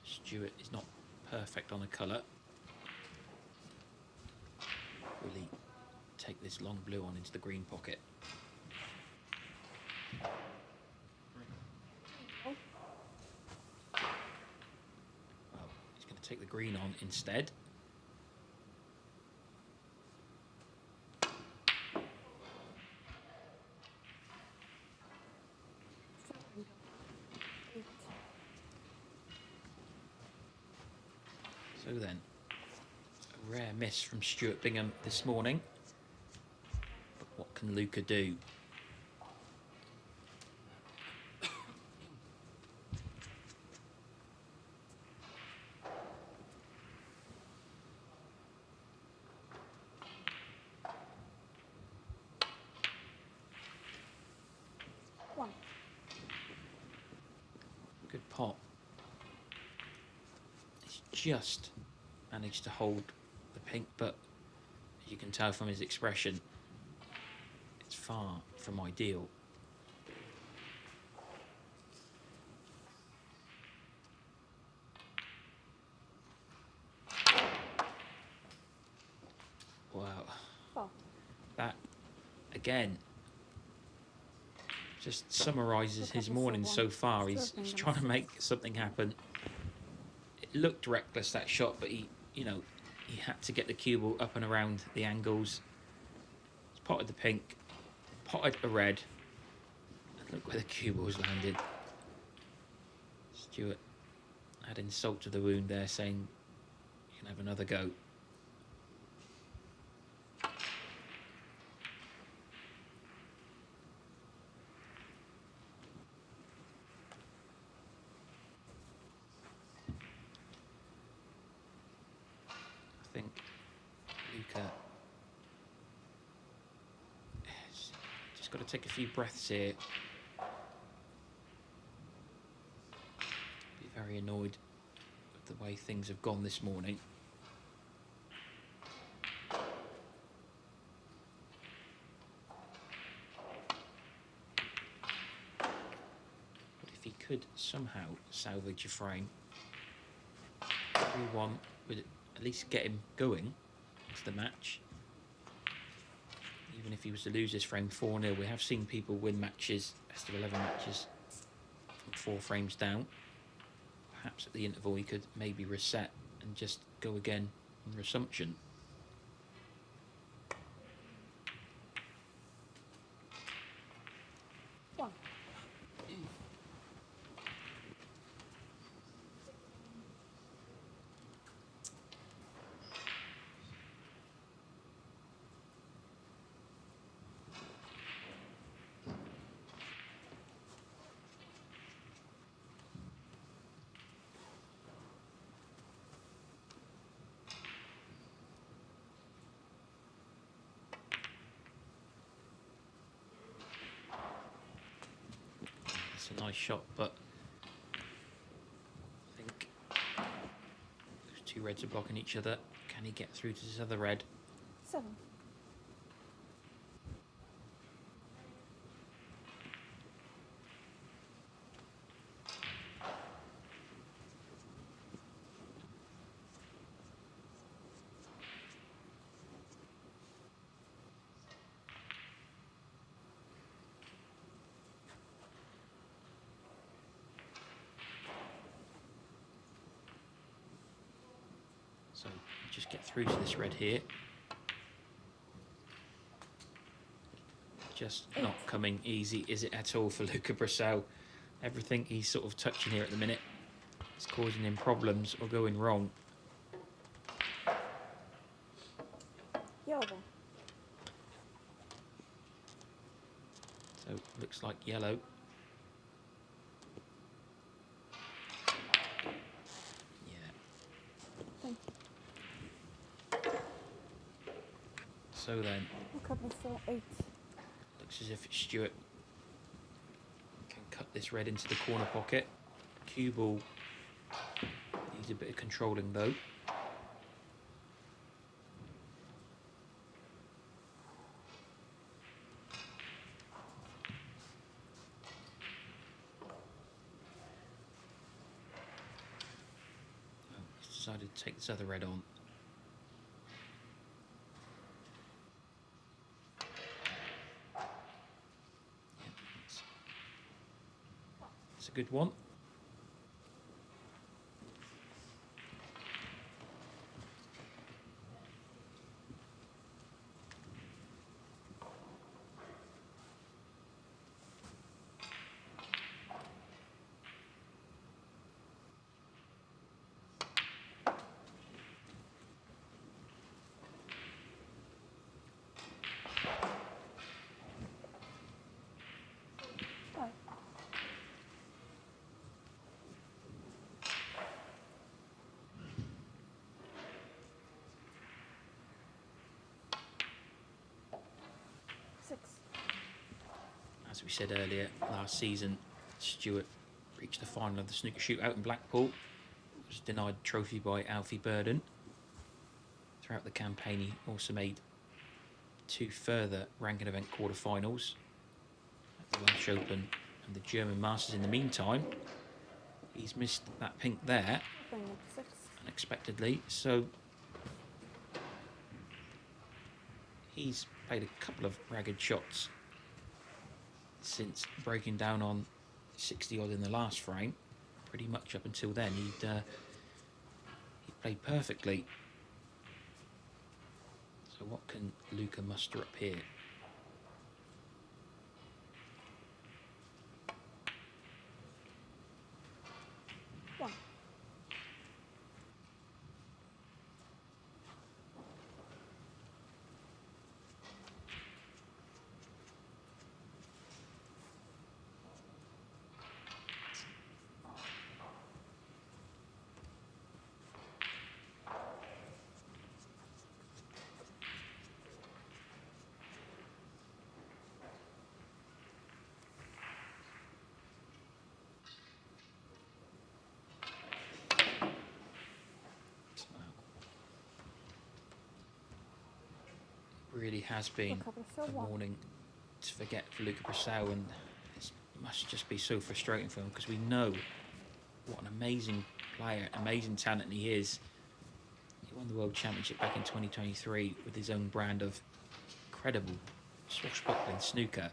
Stuart is not perfect on the colour. Will he take this long blue on into the green pocket? Oh. Well, he's going to take the green on instead. So then, a rare miss from Stuart Bingham this morning. But what can Luca do? Good pot. He's just managed to hold the pink, but as you can tell from his expression, it's far from ideal. Wow. Oh. That, again, just summarises his morning so far. He's trying to make something happen. It looked reckless, that shot, but he had to get the cue ball up and around the angles. He's potted the pink, potted a red, and look where the cue ball's landed. Stuart had insult to the wound there, saying you can have another go. I think Luca has just got to take a few breaths here. Be very annoyed with the way things have gone this morning. But if he could somehow salvage a frame, everyone would at least get him going into the match. Even if he was to lose this frame 4-0, we have seen people win matches, best of 11 matches, from 4 frames down. Perhaps at the interval he could maybe reset and just go again on resumption. A nice shot, but I think those 2 reds are blocking each other. Can he get through to this other red? 7. So just get through to this red here. Just not coming easy, is it at all for Luca Brecel? Everything he's sort of touching here at the minute is causing him problems or going wrong. Yellow. So looks like yellow. Thank you. So then, Luca Brecel 8. looks as if Stuart can cut this red into the corner pocket. Cue ball needs a bit of controlling though. He's decided to take this other red on. It's a good one. As we said earlier, last season, Stuart reached the final of the snooker shootout in Blackpool. Was denied trophy by Alfie Burden. Throughout the campaign, he also made 2 further ranking event quarterfinals at the Welsh Open and the German Masters. In the meantime, he's missed that pink there unexpectedly. So he's played a couple of ragged shots since breaking down on 60 odd in the last frame. Pretty much up until then he played perfectly. So what can Luca muster up here? One. Really has been a morning to forget for Luca Brecel, and it must just be so frustrating for him because we know what an amazing player, amazing talent he is. He won the World Championship back in 2023 with his own brand of incredible swashbuckling snooker,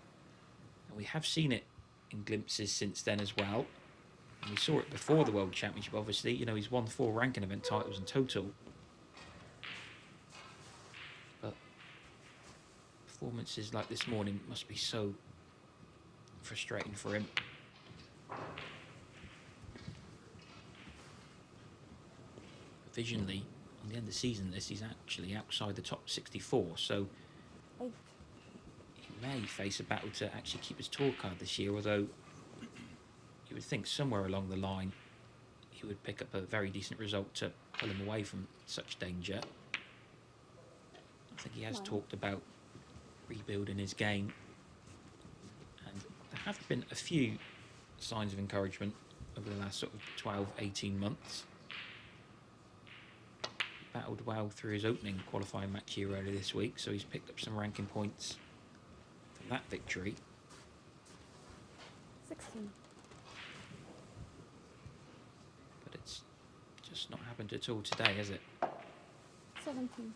and we have seen it in glimpses since then as well. And we saw it before the World Championship, obviously. You know, he's won 4 ranking event titles in total. Performances like this morning must be so frustrating for him. Provisionally, on the end of the season, he's actually outside the top 64, so he may face a battle to actually keep his tour card this year, although you would think somewhere along the line he would pick up a very decent result to pull him away from such danger. I think he has talked about rebuilding his game, and there have been a few signs of encouragement over the last sort of 12-18 months. He battled well through his opening qualifying match here earlier this week, so he's picked up some ranking points from that victory. 16. But it's just not happened at all today, has it? 17.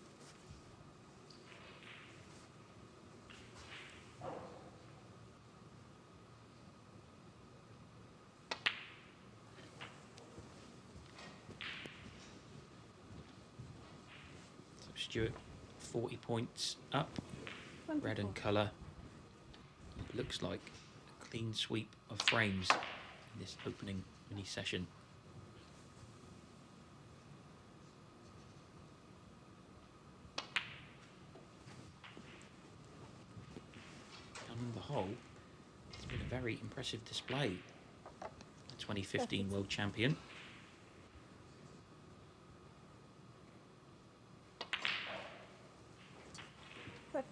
Stuart 40 points up, 24. red in colour. It looks like a clean sweep of frames in this opening mini session. And on the whole, it's been a very impressive display. The 2015 world champion. Made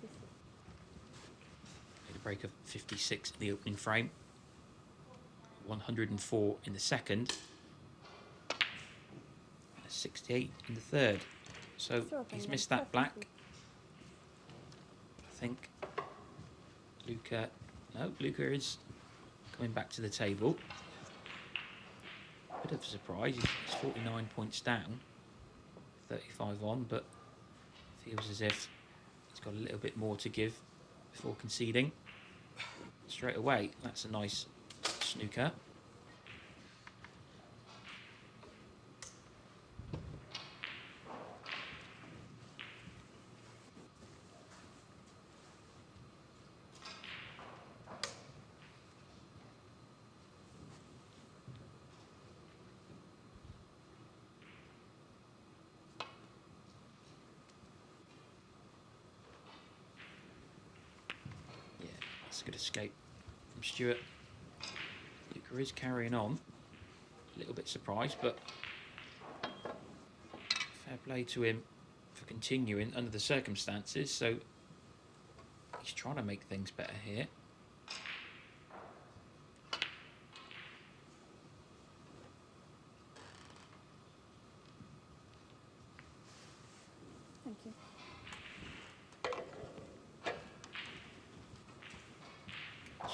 a break of 56 in the opening frame, 104 in the second, and a 68 in the third. So he's missed that black. I think Luca is coming back to the table. Bit of a surprise, he's 49 points down, 35 on, but feels as if he's got a little bit more to give before conceding. Straight away, that's a nice snooker. That's a good escape from Stuart. Luca is carrying on. A little bit surprised, but fair play to him for continuing under the circumstances. So he's trying to make things better here. Thank you.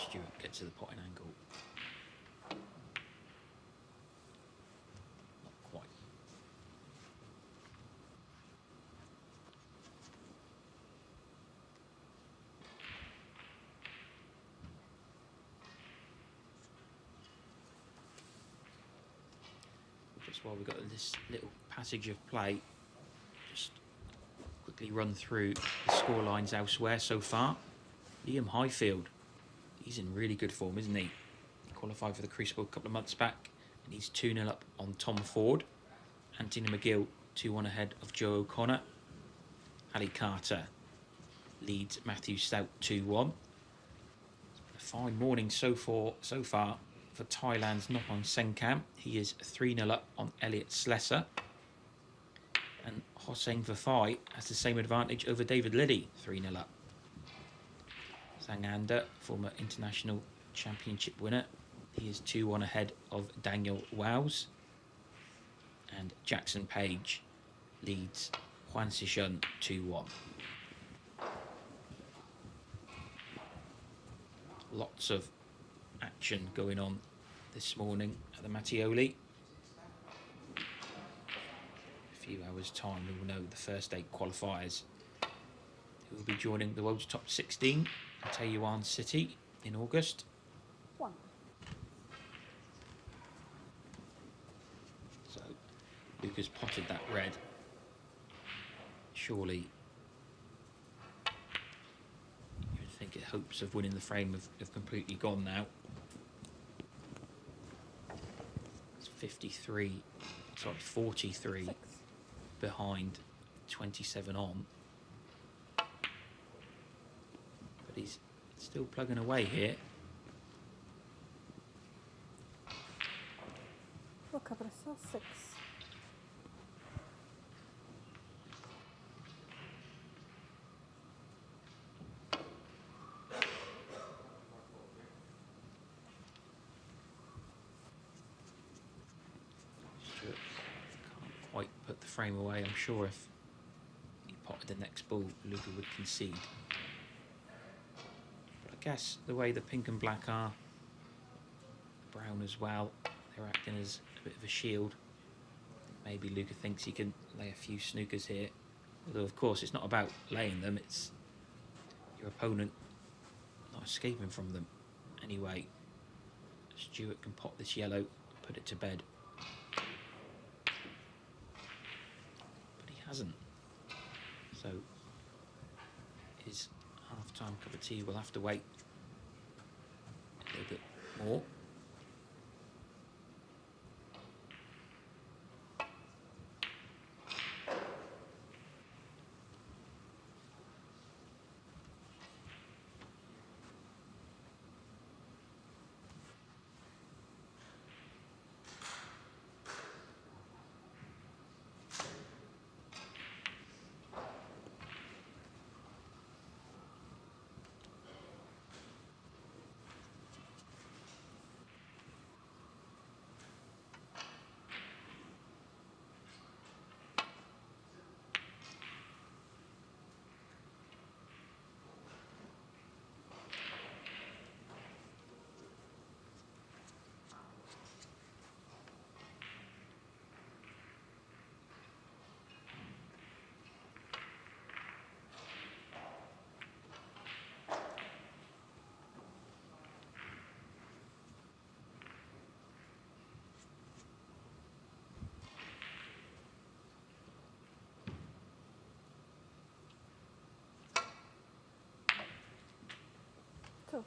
Stuart gets to the potting angle. Not quite. Just while we've got this little passage of play, just quickly run through the score lines elsewhere so far. Liam Highfield, he's in really good form, isn't he? He qualified for the Crucible a couple of months back, and he's 2-0 up on Tom Ford. Anthony McGill 2-1 ahead of Joe O'Connor. Ali Carter leads Matthew Stout 2-1. A fine morning so far for Thailand's Noppon Senkam. He is 3-0 up on Elliot Slesser. And Hossein Vafai has the same advantage over David Liddy, 3-0 up. Zangander, former international championship winner, he is 2-1 ahead of Daniel Wows. And Jackson Page leads Huan Sishun 2-1. Lots of action going on this morning at the Mattioli. A few hours' time we will know the first 8 qualifiers who will be joining the world's top 16 in Taiyuan City in August. 1. So Luca's potted that red. Surely you would think hopes of winning the frame have completely gone now. It's 43 6. behind, 27 on. But he's still plugging away here. Luca, Brecel 6. Stuart can't quite put the frame away. I'm sure if he potted the next ball, Luca would concede. But I guess the way the pink and black are, brown as well, they're acting as a bit of a shield. Maybe Luca thinks he can lay a few snookers here. Although, of course, it's not about laying them, it's your opponent not escaping from them. Anyway, Stuart can pot this yellow, put it to bed. But he hasn't. So his half-time cup of tea will have to wait a little bit more. Cool.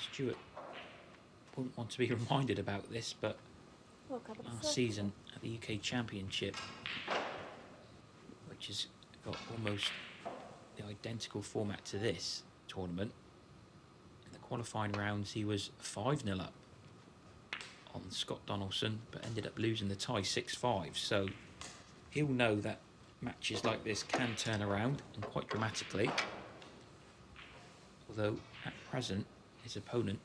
Stuart wouldn't want to be reminded about this, but last season at the UK Championship, which has got almost the identical format to this tournament, in the qualifying rounds he was 5-0 up on Scott Donaldson, but ended up losing the tie 6-5. So he'll know that matches like this can turn around, and quite dramatically. Although at present his opponent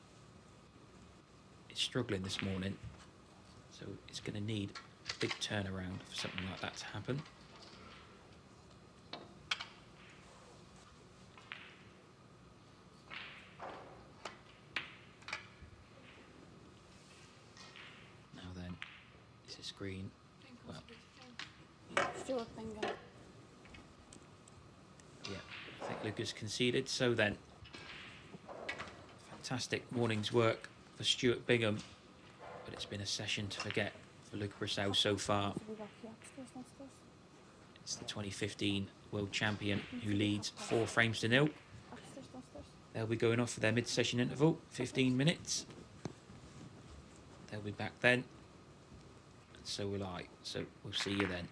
is struggling this morning, so it's going to need a big turnaround for something like that to happen. Now then, this is green. Well, Stuart Bingham. yeah, I think Luca's conceded. So then, fantastic morning's work for Stuart Bingham, but it's been a session to forget for Luca Brecel so far. It's the 2015 world champion who leads 4 frames to 0. They'll be going off for their mid-session interval, 15 minutes. They'll be back then, and so will I. So we'll see you then.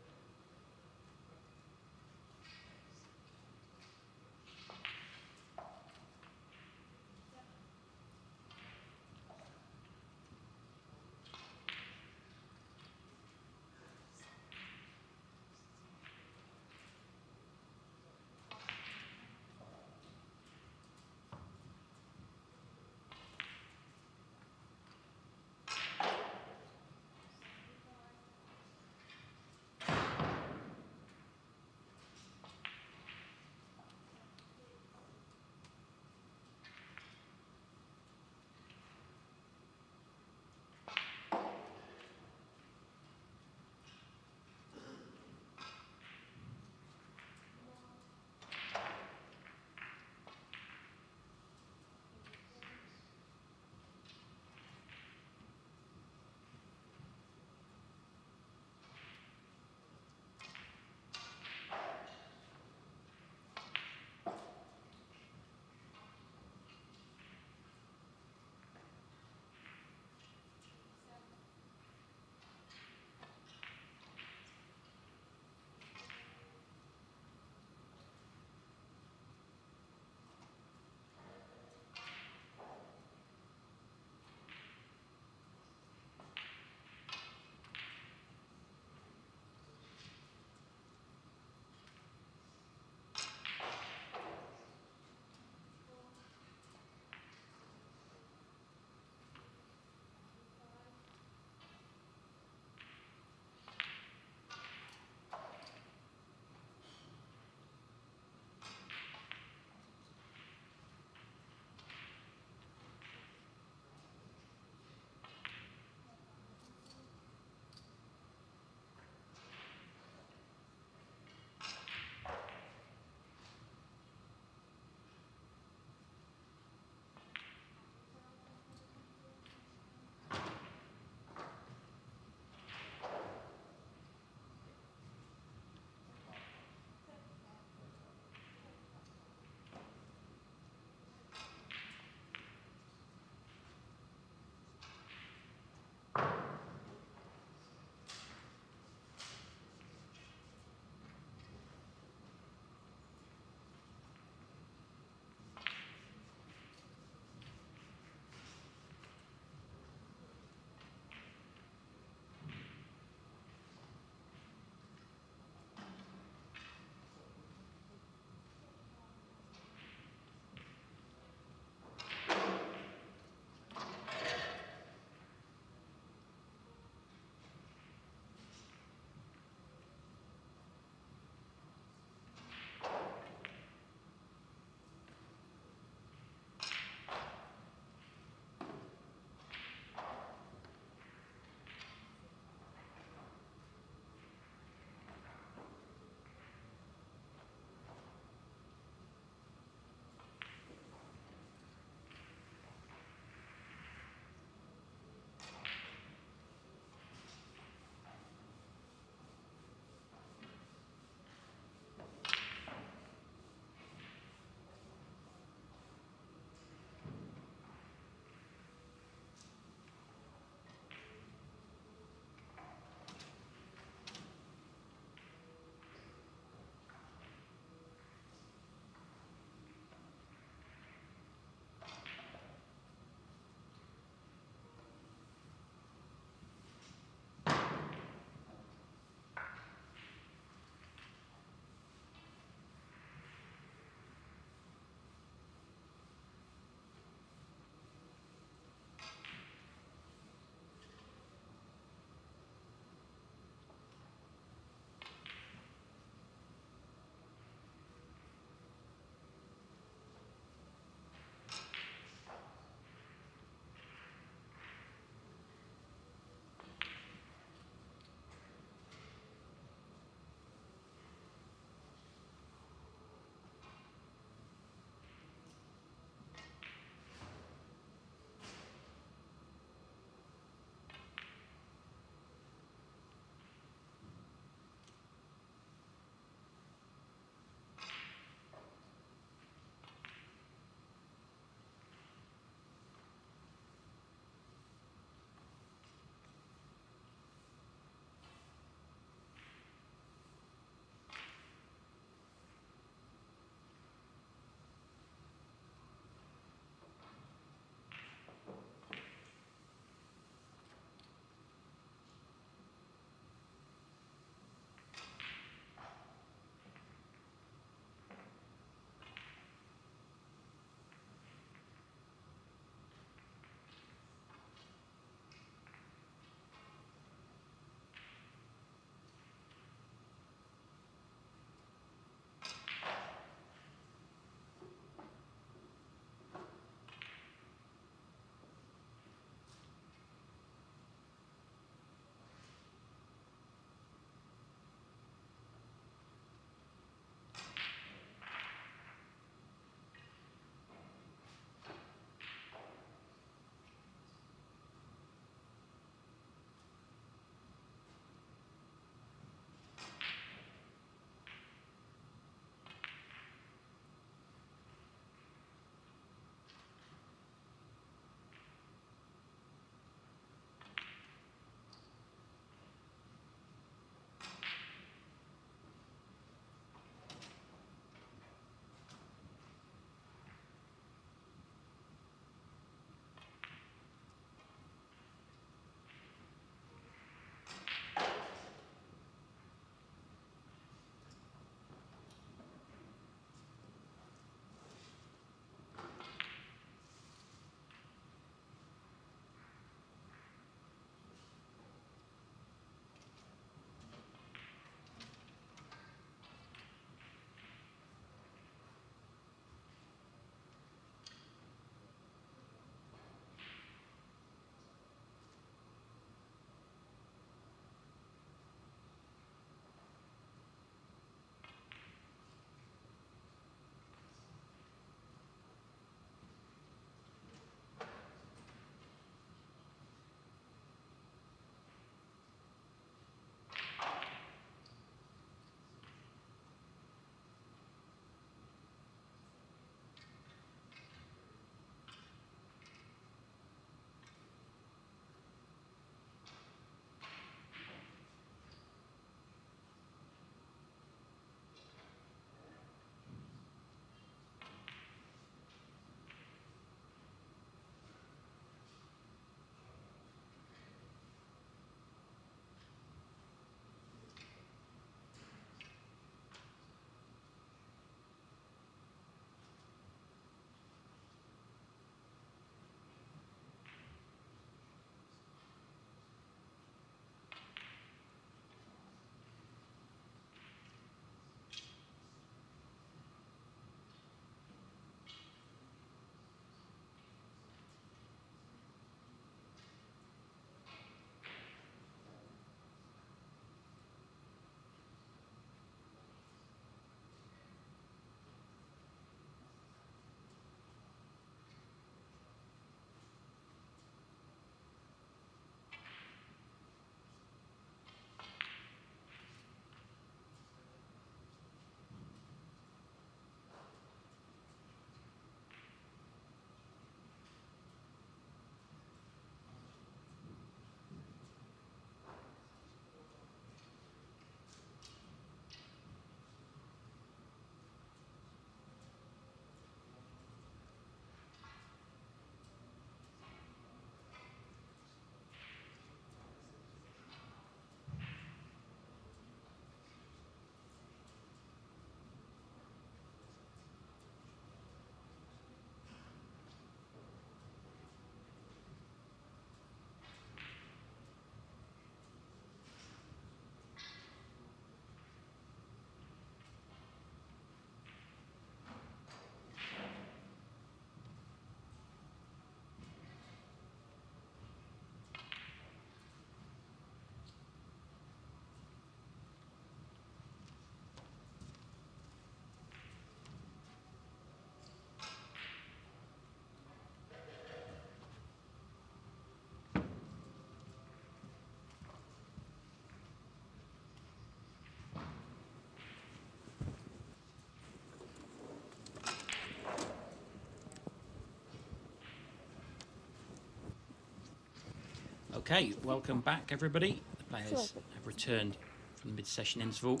Okay, welcome back everybody. The players have returned from the mid-session interval.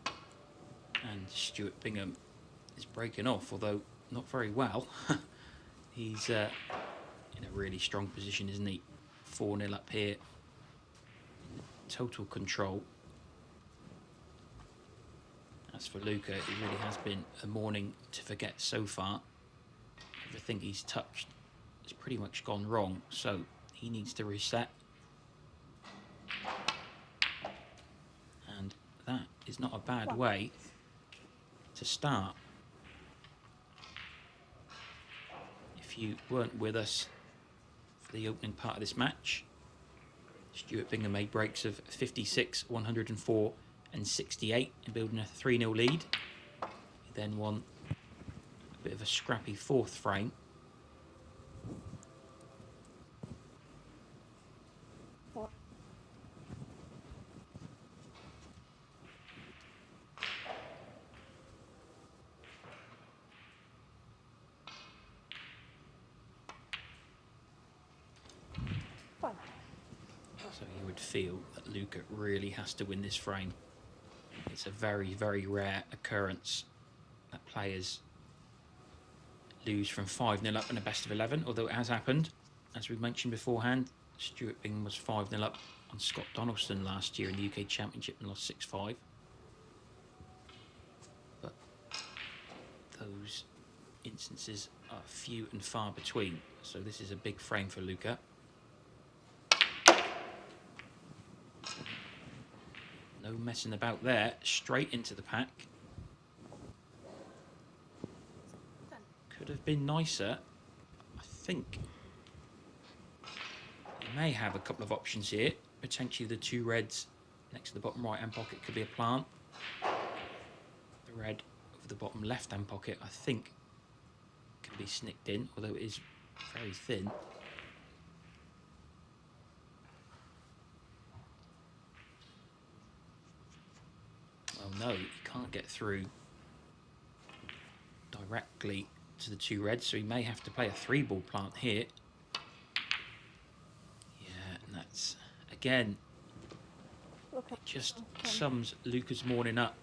And Stuart Bingham is breaking off, although not very well. He's in a really strong position, isn't he? 4-0 up here. Total control. As for Luca, it really has been a morning to forget so far. Everything he's touched has pretty much gone wrong, so he needs to reset. And that is not a bad way to start. If you weren't with us for the opening part of this match, Stuart Bingham made breaks of 56, 104 and 68 in building a 3-0 lead. He then won a bit of a scrappy fourth frame. So you would feel that Luca really has to win this frame. It's a very, very rare occurrence that players lose from 5-0 up in a best of 11, although it has happened. As we mentioned beforehand, Stuart Bingham was 5-0 up on Scott Donaldson last year in the UK Championship and lost 6-5. But those instances are few and far between, so this is a big frame for Luca. No messing about there, straight into the pack. Could have been nicer. I think you may have a couple of options here. Potentially the two reds next to the bottom right hand pocket could be a plant. The red of the bottom left hand pocket, I think, can be snicked in, although it is very thin. No, he can't get through directly to the two reds, so he may have to play a 3-ball plant here. Yeah, and that's, again, it just sums Luca's morning up.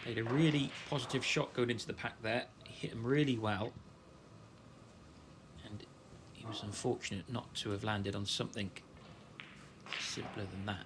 Made a really positive shot going into the pack there. He hit him really well. And he was unfortunate not to have landed on something simpler than that.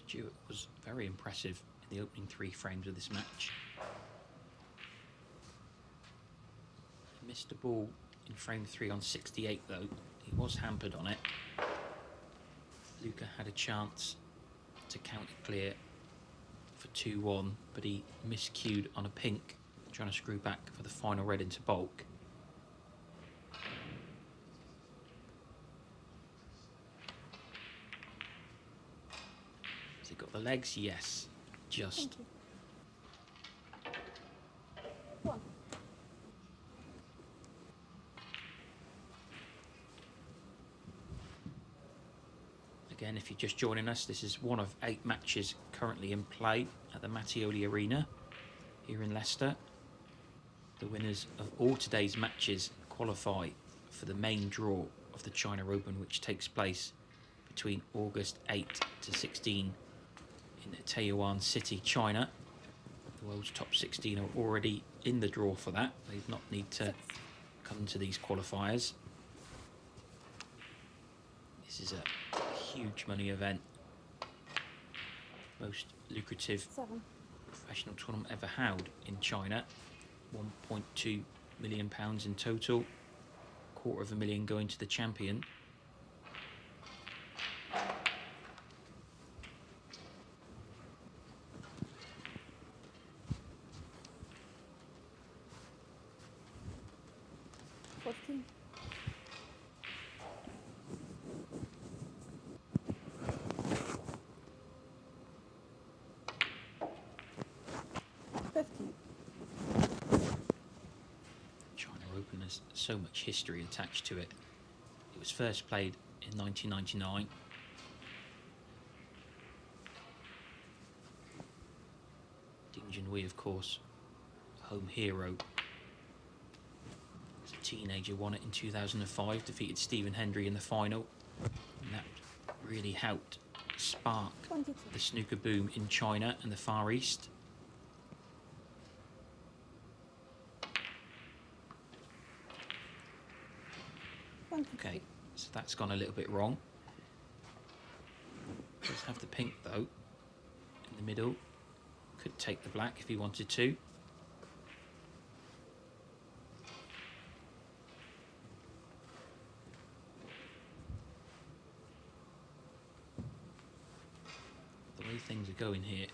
Stuart was very impressive in the opening 3 frames of this match. He missed a ball in frame 3 on 68 though. He was hampered on it. Luca had a chance to counter clear for 2-1, but he miscued on a pink, trying to screw back for the final red into bulk. Got the legs, yes, just. Again, if you're just joining us, this is one of 8 matches currently in play at the Mattioli Arena here in Leicester. The winners of all today's matches qualify for the main draw of the China Open, which takes place between August 8 to 16 in Taiyuan City, China. The world's top 16 are already in the draw for that. They do not need to come to these qualifiers. This is a huge money event. Most lucrative professional tournament ever held in China. £1.2 million in total. £250,000 going to the champion. has so much history attached to it. It was first played in 1999. Ding Junhui, of course, home hero. As a teenager, won it in 2005, defeated Stephen Hendry in the final. And that really helped spark 22. the snooker boom in China and the Far East. Okay, so that's gone a little bit wrong. Does have the pink though in the middle. Could take the black if he wanted to. The way things are going here,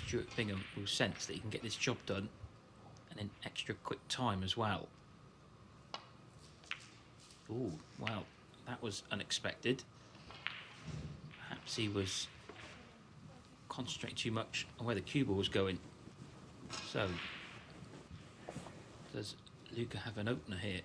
Stuart Bingham will sense that he can get this job done and in extra quick time as well. Oh, well, that was unexpected. Perhaps he was concentrating too much on where the cue ball was going. So, does Luca have an opener here?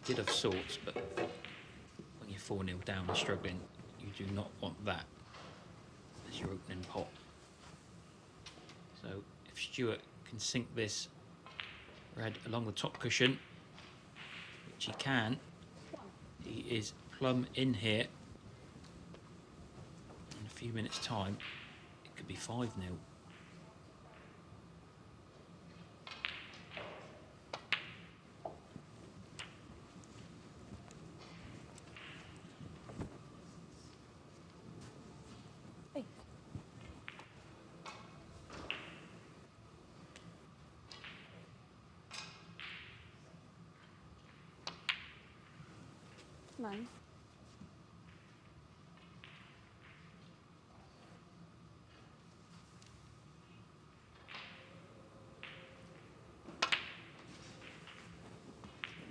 Did of sorts, but when you're 4-0 down and struggling, you do not want that as your opening pot. So if Stuart can sink this red along the top cushion, which he can, he is plumb in here. In a few minutes' time, it could be 5-0. Nine.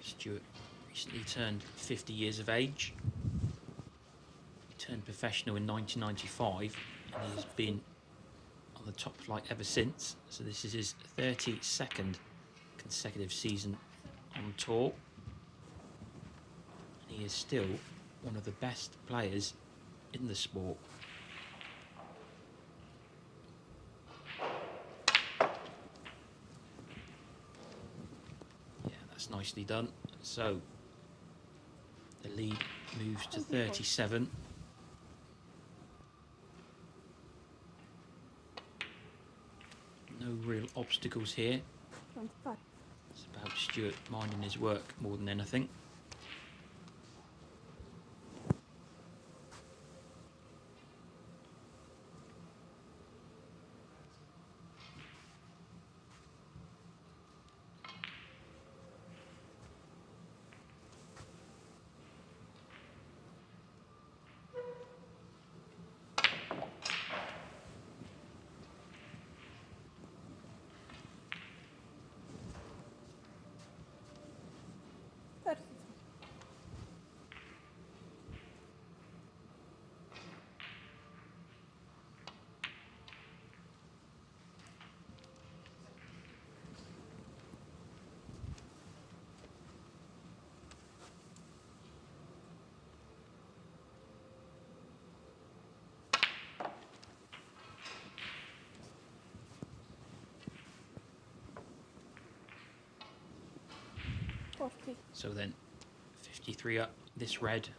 Stuart recently turned 50 years of age. He turned professional in 1995 and he has been on the top flight ever since. So this is his 32nd consecutive season on tour. And he is still one of the best players in the sport. Yeah, that's nicely done. So the lead moves to 37. No real obstacles here. 25. It's about Stuart minding his work more than anything. So then 53 up, this red,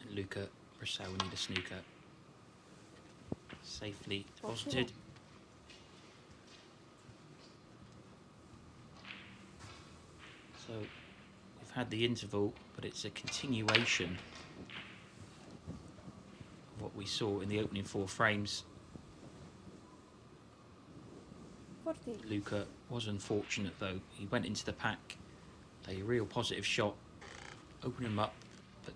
and Luca Brecel will need a snooker. Safely deposited. So we've had the interval, but it's a continuation of what we saw in the opening 4 frames. 40. Luca was unfortunate though. He went into the pack, a real positive shot, opened him up, but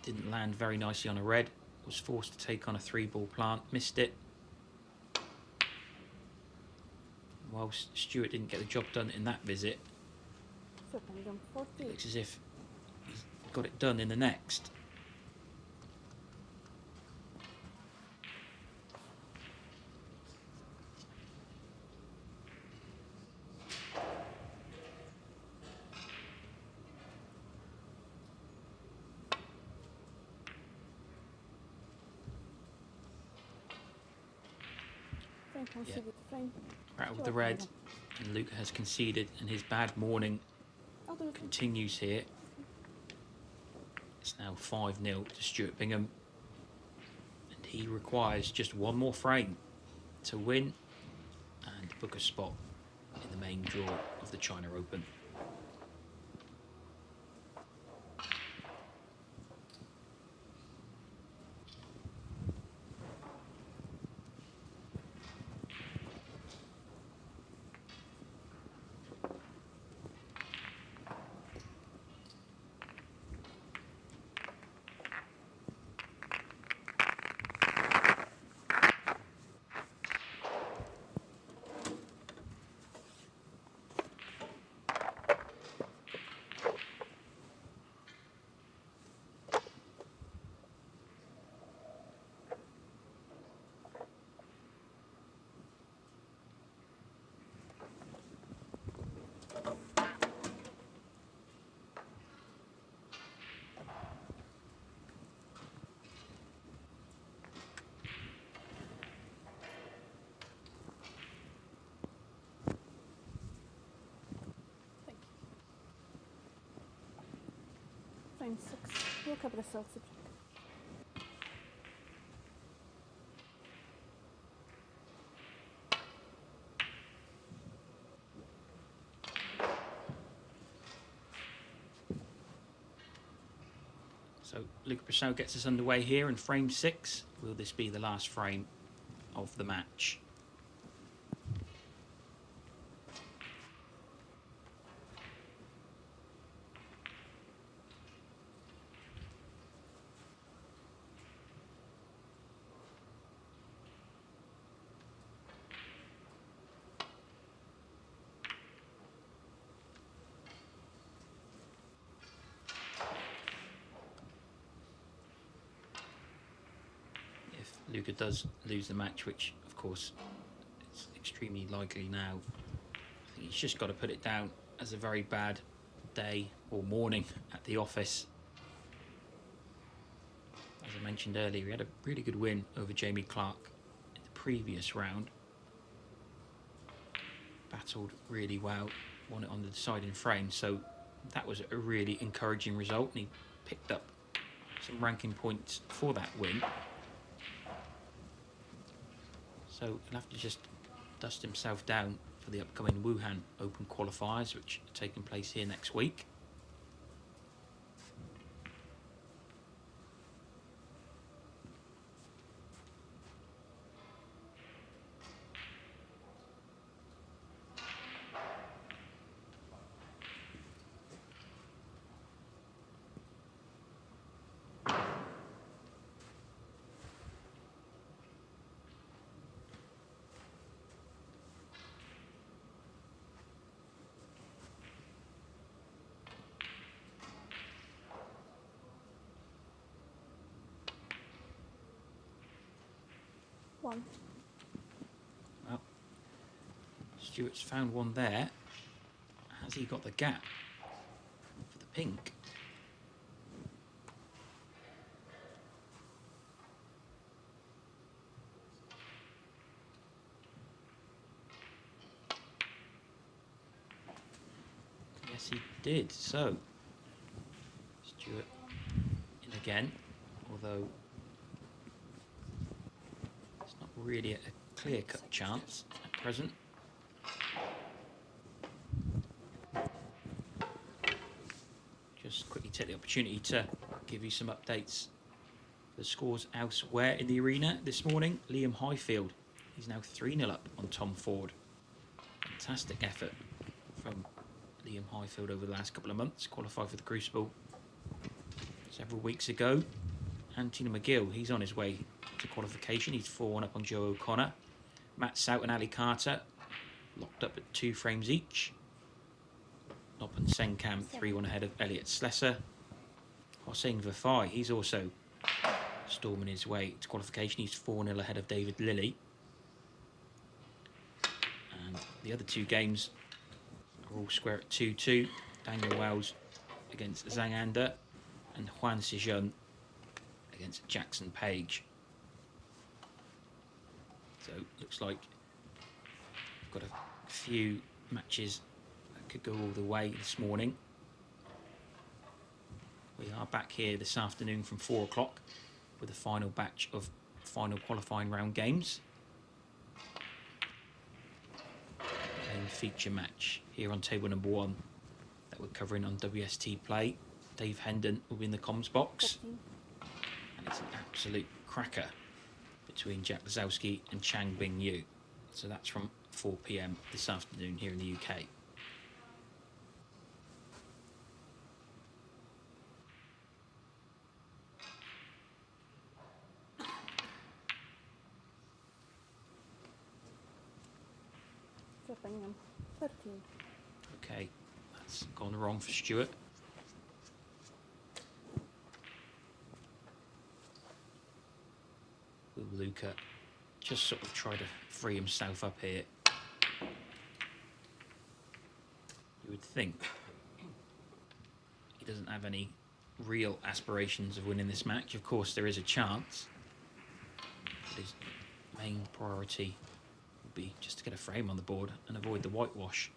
didn't land very nicely on a red. Was forced to take on a 3-ball plant, missed it. whilst Stuart didn't get the job done in that visit, So Bingham, 40. it looks as if he's got it done in the next. Frame conceded. Frame. Rattled with the red, and Luca has conceded, and his bad morning I'll do it. continues here. It's now 5-0 to Stuart Bingham, and he requires just one more frame to win and book a spot in the main draw of the China Open. Frame 6. Luca, Brecel. So Luca Brecel gets us underway here in frame 6. Will this be the last frame of the match? Luca does lose the match, which of course it's extremely likely now. I think he's just got to put it down as a very bad day or morning at the office. As I mentioned earlier, he had a really good win over Jamie Clark in the previous round. Battled really well, won it on the deciding frame, so that was a really encouraging result, and he picked up some ranking points for that win. So he'll have to just dust himself down for the upcoming Wuhan Open qualifiers, which are taking place here next week. One. Well, Stuart's found one there. Has he got the gap for the pink? Yes, he did. So, Stuart in again, although it's not really a clear-cut chance at present. Just quickly take the opportunity to give you some updates. The scores elsewhere in the arena this morning. Liam Highfield, he's now 3-0 up on Tom Ford. Fantastic effort from Liam Highfield over the last couple of months. Qualified for the Crucible several weeks ago. Anthony McGill, he's on his way to qualification. He's 4-1 up on Joe O'Connor. Matt Sout and Ali Carter locked up at 2 frames each. Noppen Senkamp 3-1 ahead of Elliot Slesser. Hossein Vafai, he's also storming his way to qualification. He's 4-0 ahead of David Lilly. And the other 2 games are all square at 2-2. Daniel Wells against Zhang Anda and Juan Sijun against Jackson Page. So looks like we've got a few matches that could go all the way this morning. We are back here this afternoon from 4 o'clock with a final batch of final qualifying round games. Main feature match here on table number 1 that we're covering on WST Play. Dave Hendon will be in the comms box. And it's an absolute cracker between Jack Lazowski and Chang Bing Yu. So that's from 4 PM this afternoon here in the UK. For Bingham, 13. Okay, that's gone wrong for Stuart. Will Luca just sort of try to free himself up here? You would think he doesn't have any real aspirations of winning this match. Of course, there is a chance, but his main priority would be just to get a frame on the board and avoid the whitewash.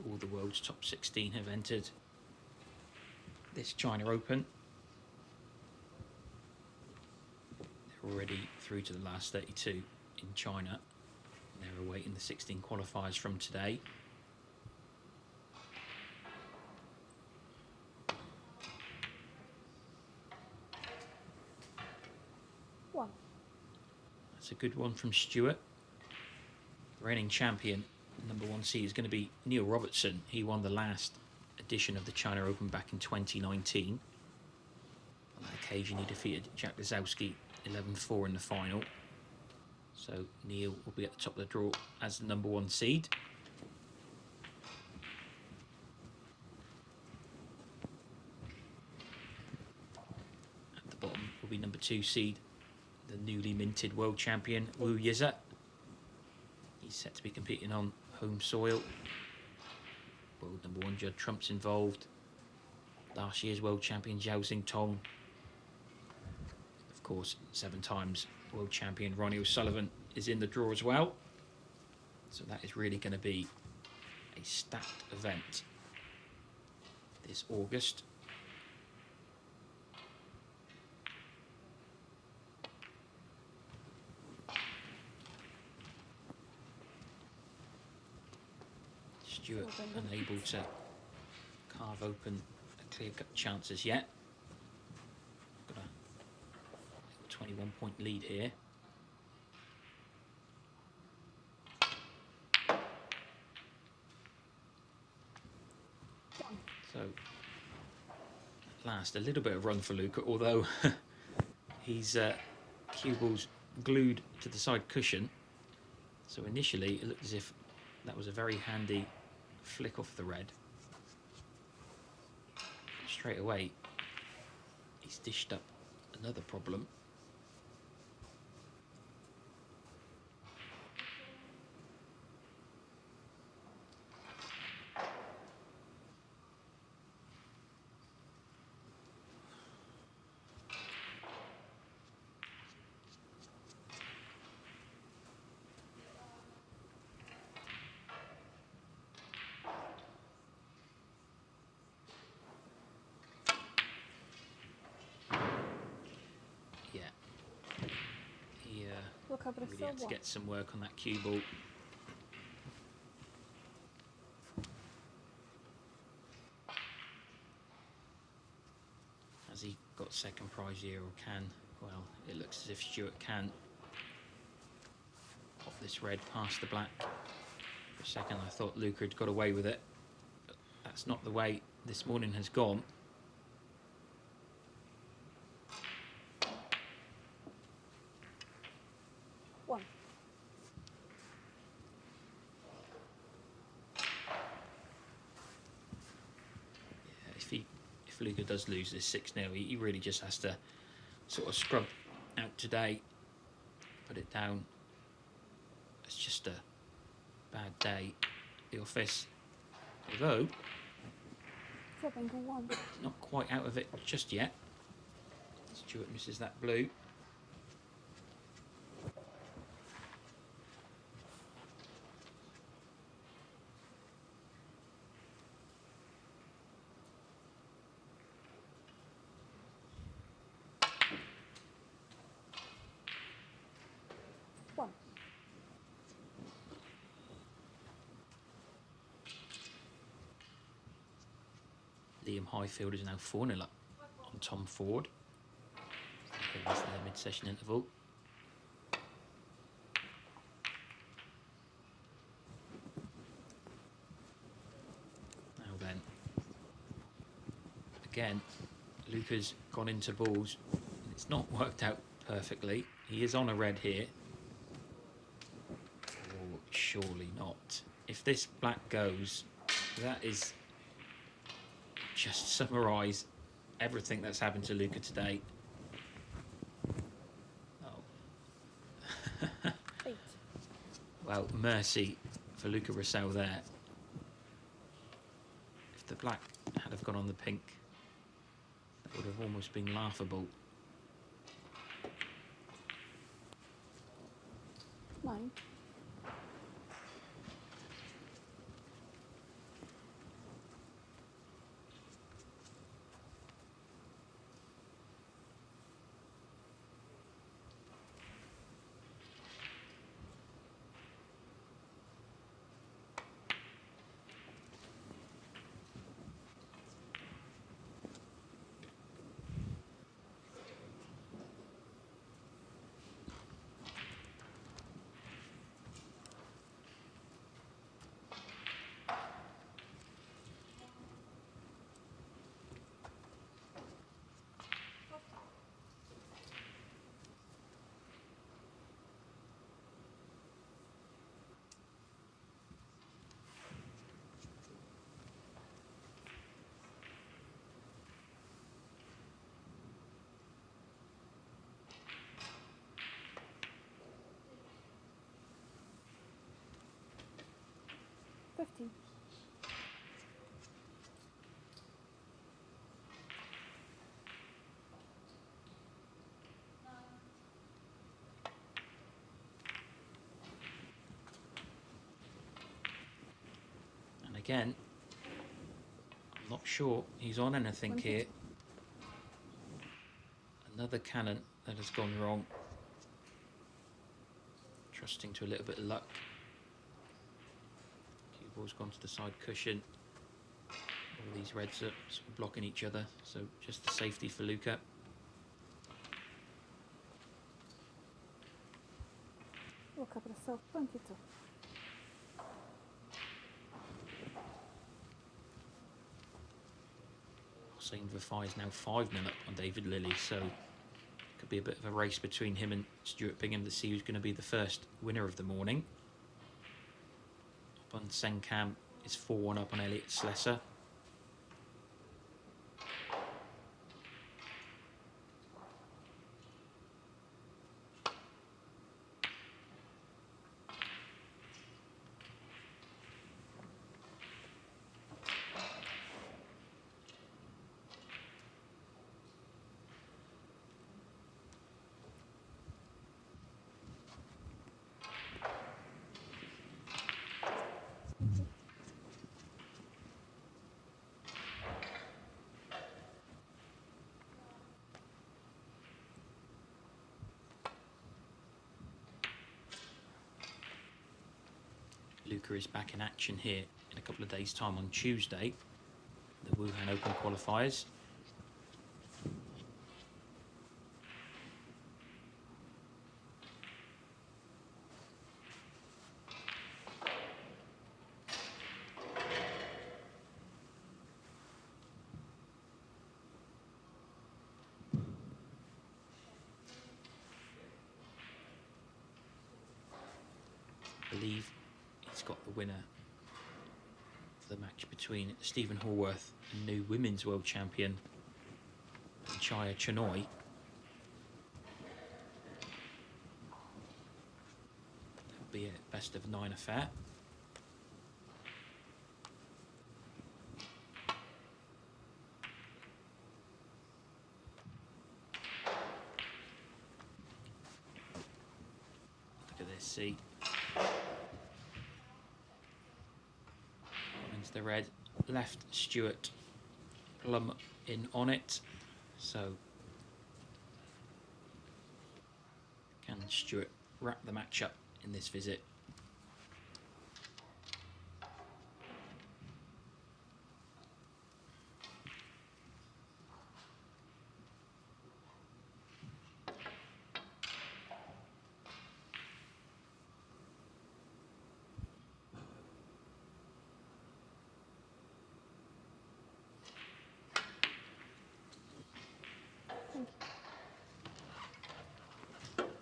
All the world's top 16 have entered this China Open. They're already through to the last 32 in China. They're awaiting the 16 qualifiers from today. One. That's a good one from Stuart. The reigning champion, number 1 seed, is going to be Neil Robertson. He won the last edition of the China Open back in 2019. On that occasion, he defeated Jack Lazowski 11-4 in the final. So Neil will be at the top of the draw as the number 1 seed. At the bottom will be number 2 seed, the newly minted world champion Wu Yize. He's set to be competing on home soil. World number 1 Judd Trump's involved. Last year's world champion Zhao Xingtong. Of course, 7 times world champion Ronnie O'Sullivan is in the draw as well. So that is really going to be a stacked event this August. Stuart unable to carve open a clear-cut chance as yet. Got a 21-point lead here. So, at last, a little bit of run for Luca, although he's cue ball's glued to the side cushion. So initially, it looked as if that was a very handy flick off the red. Straight away, he's dished up another problem. Luca, Really Brecel, had to 1. get some work on that cue ball. Has he got second prize here, or can? Well, it looks as if Stuart can pop this red past the black. For a second I thought Luca had got away with it, but that's not the way this morning has gone. One. Yeah, if Luca does lose this 6-0, he really just has to sort of scrub out today, put it down. It's just a bad day at the office. Although, Bingham, 1. not quite out of it just yet. Stuart misses that blue. Liam Highfield is now 4-0 up on Tom Ford. That's their mid-session interval. Now then, again, Luca's gone into balls. It's not worked out perfectly. He is on a red here. Oh, surely not. If this black goes, that is just summarise everything that's happened to Luca today. Oh. 8. Well, mercy for Luca Brecel there. If the black had have gone on the pink, that would have almost been laughable. 9. $15. And again, I'm not sure he's on anything here. Another cannon that has gone wrong. Trusting to a little bit of luck. Cue ball's gone to the side cushion. All these reds are sort of blocking each other, so just the safety for Luca. Luca, Brecel, 22. Hossein Vafai is now 5-0 up on David Lilly, so could be a bit of a race between him and Stuart Bingham to see who's going to be the first winner of the morning. Up on Sencam is 4-1 up on Elliot Slesser. Luca is back in action here in a couple of days' time on Tuesday, the Wuhan Open qualifiers. I believe he's got the winner of the match between Stephen Horworth and new women's world champion Chaya Chinoy. That'll be a best of 9 affair. Look at this, see. Wins the red, left Stuart plumb in on it. So can Stuart wrap the match up in this visit?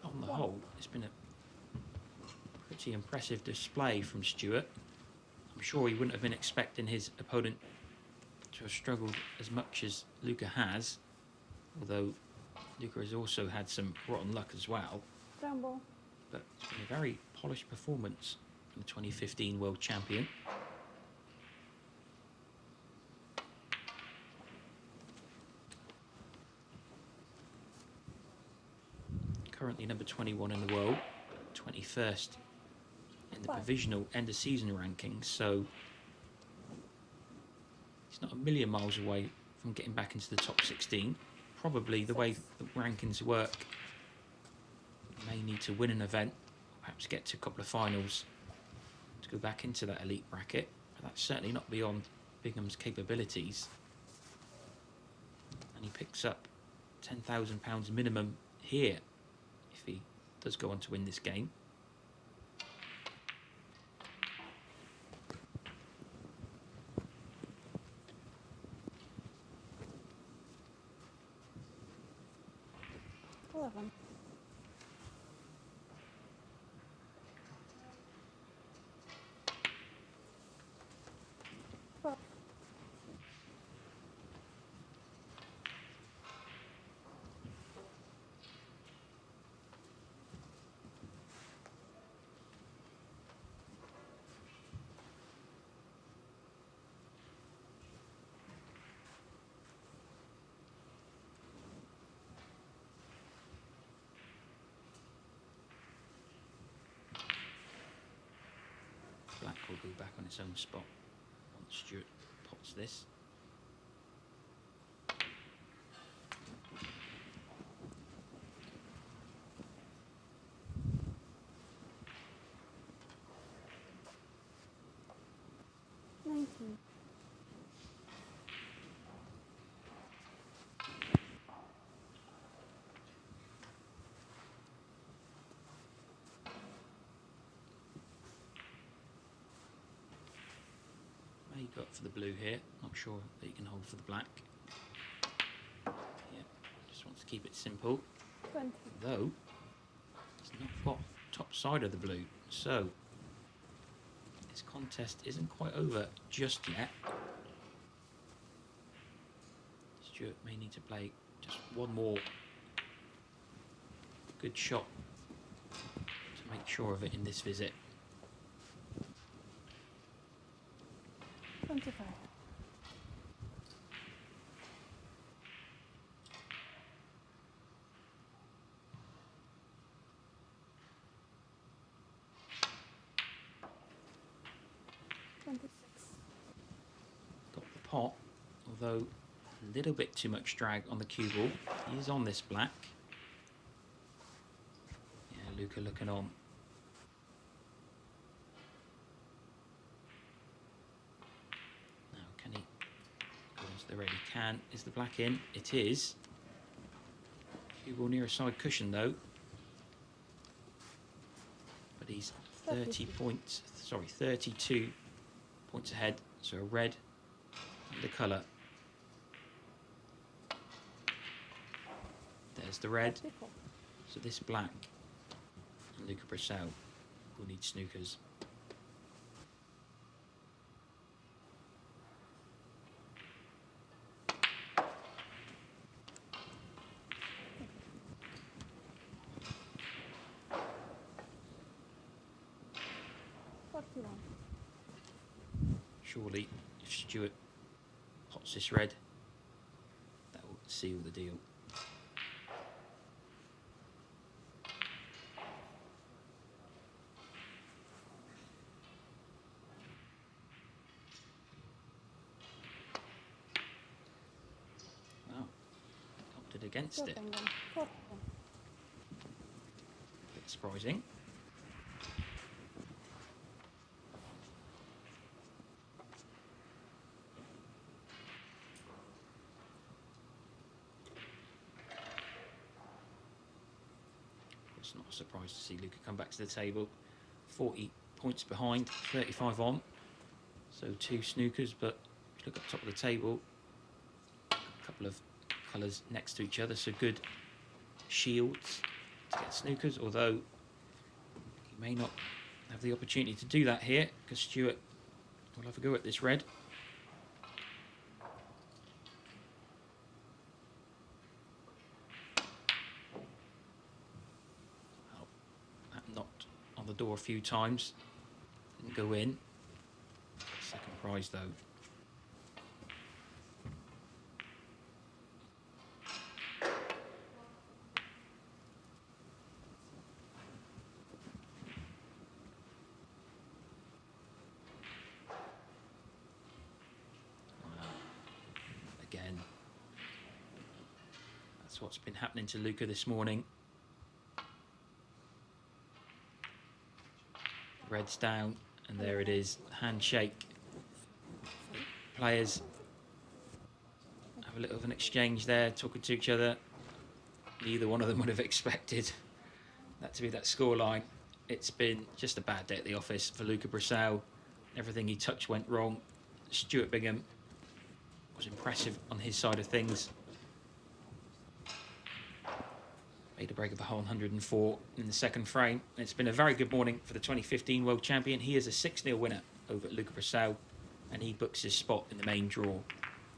On the whole, it's been a pretty impressive display from Stuart. I'm sure he wouldn't have been expecting his opponent to have struggled as much as Luca has, although Luca has also had some rotten luck as well. Scramble. But it's been a very polished performance from the 2015 world champion. Currently number 21 in the world, 21st in the provisional end of season rankings, so he's not a million miles away from getting back into the top 16. Probably the way the rankings work, he may need to win an event, perhaps get to a couple of finals to go back into that elite bracket, but that's certainly not beyond Bingham's capabilities. And he picks up £10,000 minimum here if he does go on to win this game. Black will go back on its own spot once Stuart pots this. May go up for the blue here, not sure that he can hold for the black. Yeah, just wants to keep it simple. 20. Though, he's not got top side of the blue, so this contest isn't quite over just yet. Stuart may need to play just one more good shot to make sure of it in this visit. 25. Got the pot, although a little bit too much drag on the cue ball. He is on this black. Yeah, Luca looking on. the red he can. Is the black in? It is. He will near a side cushion though. But he's 32 points ahead. So a red and the colour. There's the red. So this black and Luca Brecel will need snookers. Surely, if Stuart pots this red, that will seal the deal. Wow, opted against it. Bit surprising. It's not a surprise to see Luca come back to the table. 40 points behind, 35 on. So 2 snookers, but if you look up top of the table, a couple of colours next to each other, so good shields to get snookers, although he may not have the opportunity to do that here, because Stuart will have a go at this red. Knocked on the door a few times, didn't go in. Second prize though. Wow. Again, that's what's been happening to Luca this morning. Red's down, and there it is, handshake. Players have a little of an exchange there, talking to each other. Neither one of them would have expected that to be that scoreline. It's been just a bad day at the office for Luca Brecel. Everything he touched went wrong. Stuart Bingham was impressive on his side of things. Made a break of a hole 104 in the second frame. It's been a very good morning for the 2015 World Champion. He is a 6-0 winner over Luca Brecel, and he books his spot in the main draw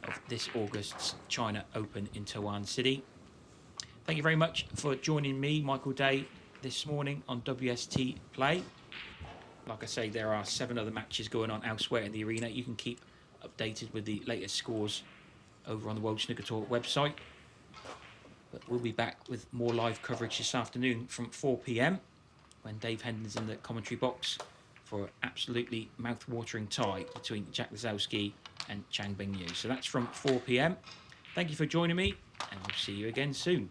of this August's China Open in Towan City. Thank you very much for joining me, Michael Day, this morning on WST Play. Like I say, there are 7 other matches going on elsewhere in the arena. You can keep updated with the latest scores over on the World Snooker Tour website. But we'll be back with more live coverage this afternoon from 4 p.m. when Dave Hendon's in the commentary box for an absolutely mouth-watering tie between Jack Lazowski and Chang Bing Yu. So that's from 4 p.m. Thank you for joining me, and I'll see you again soon.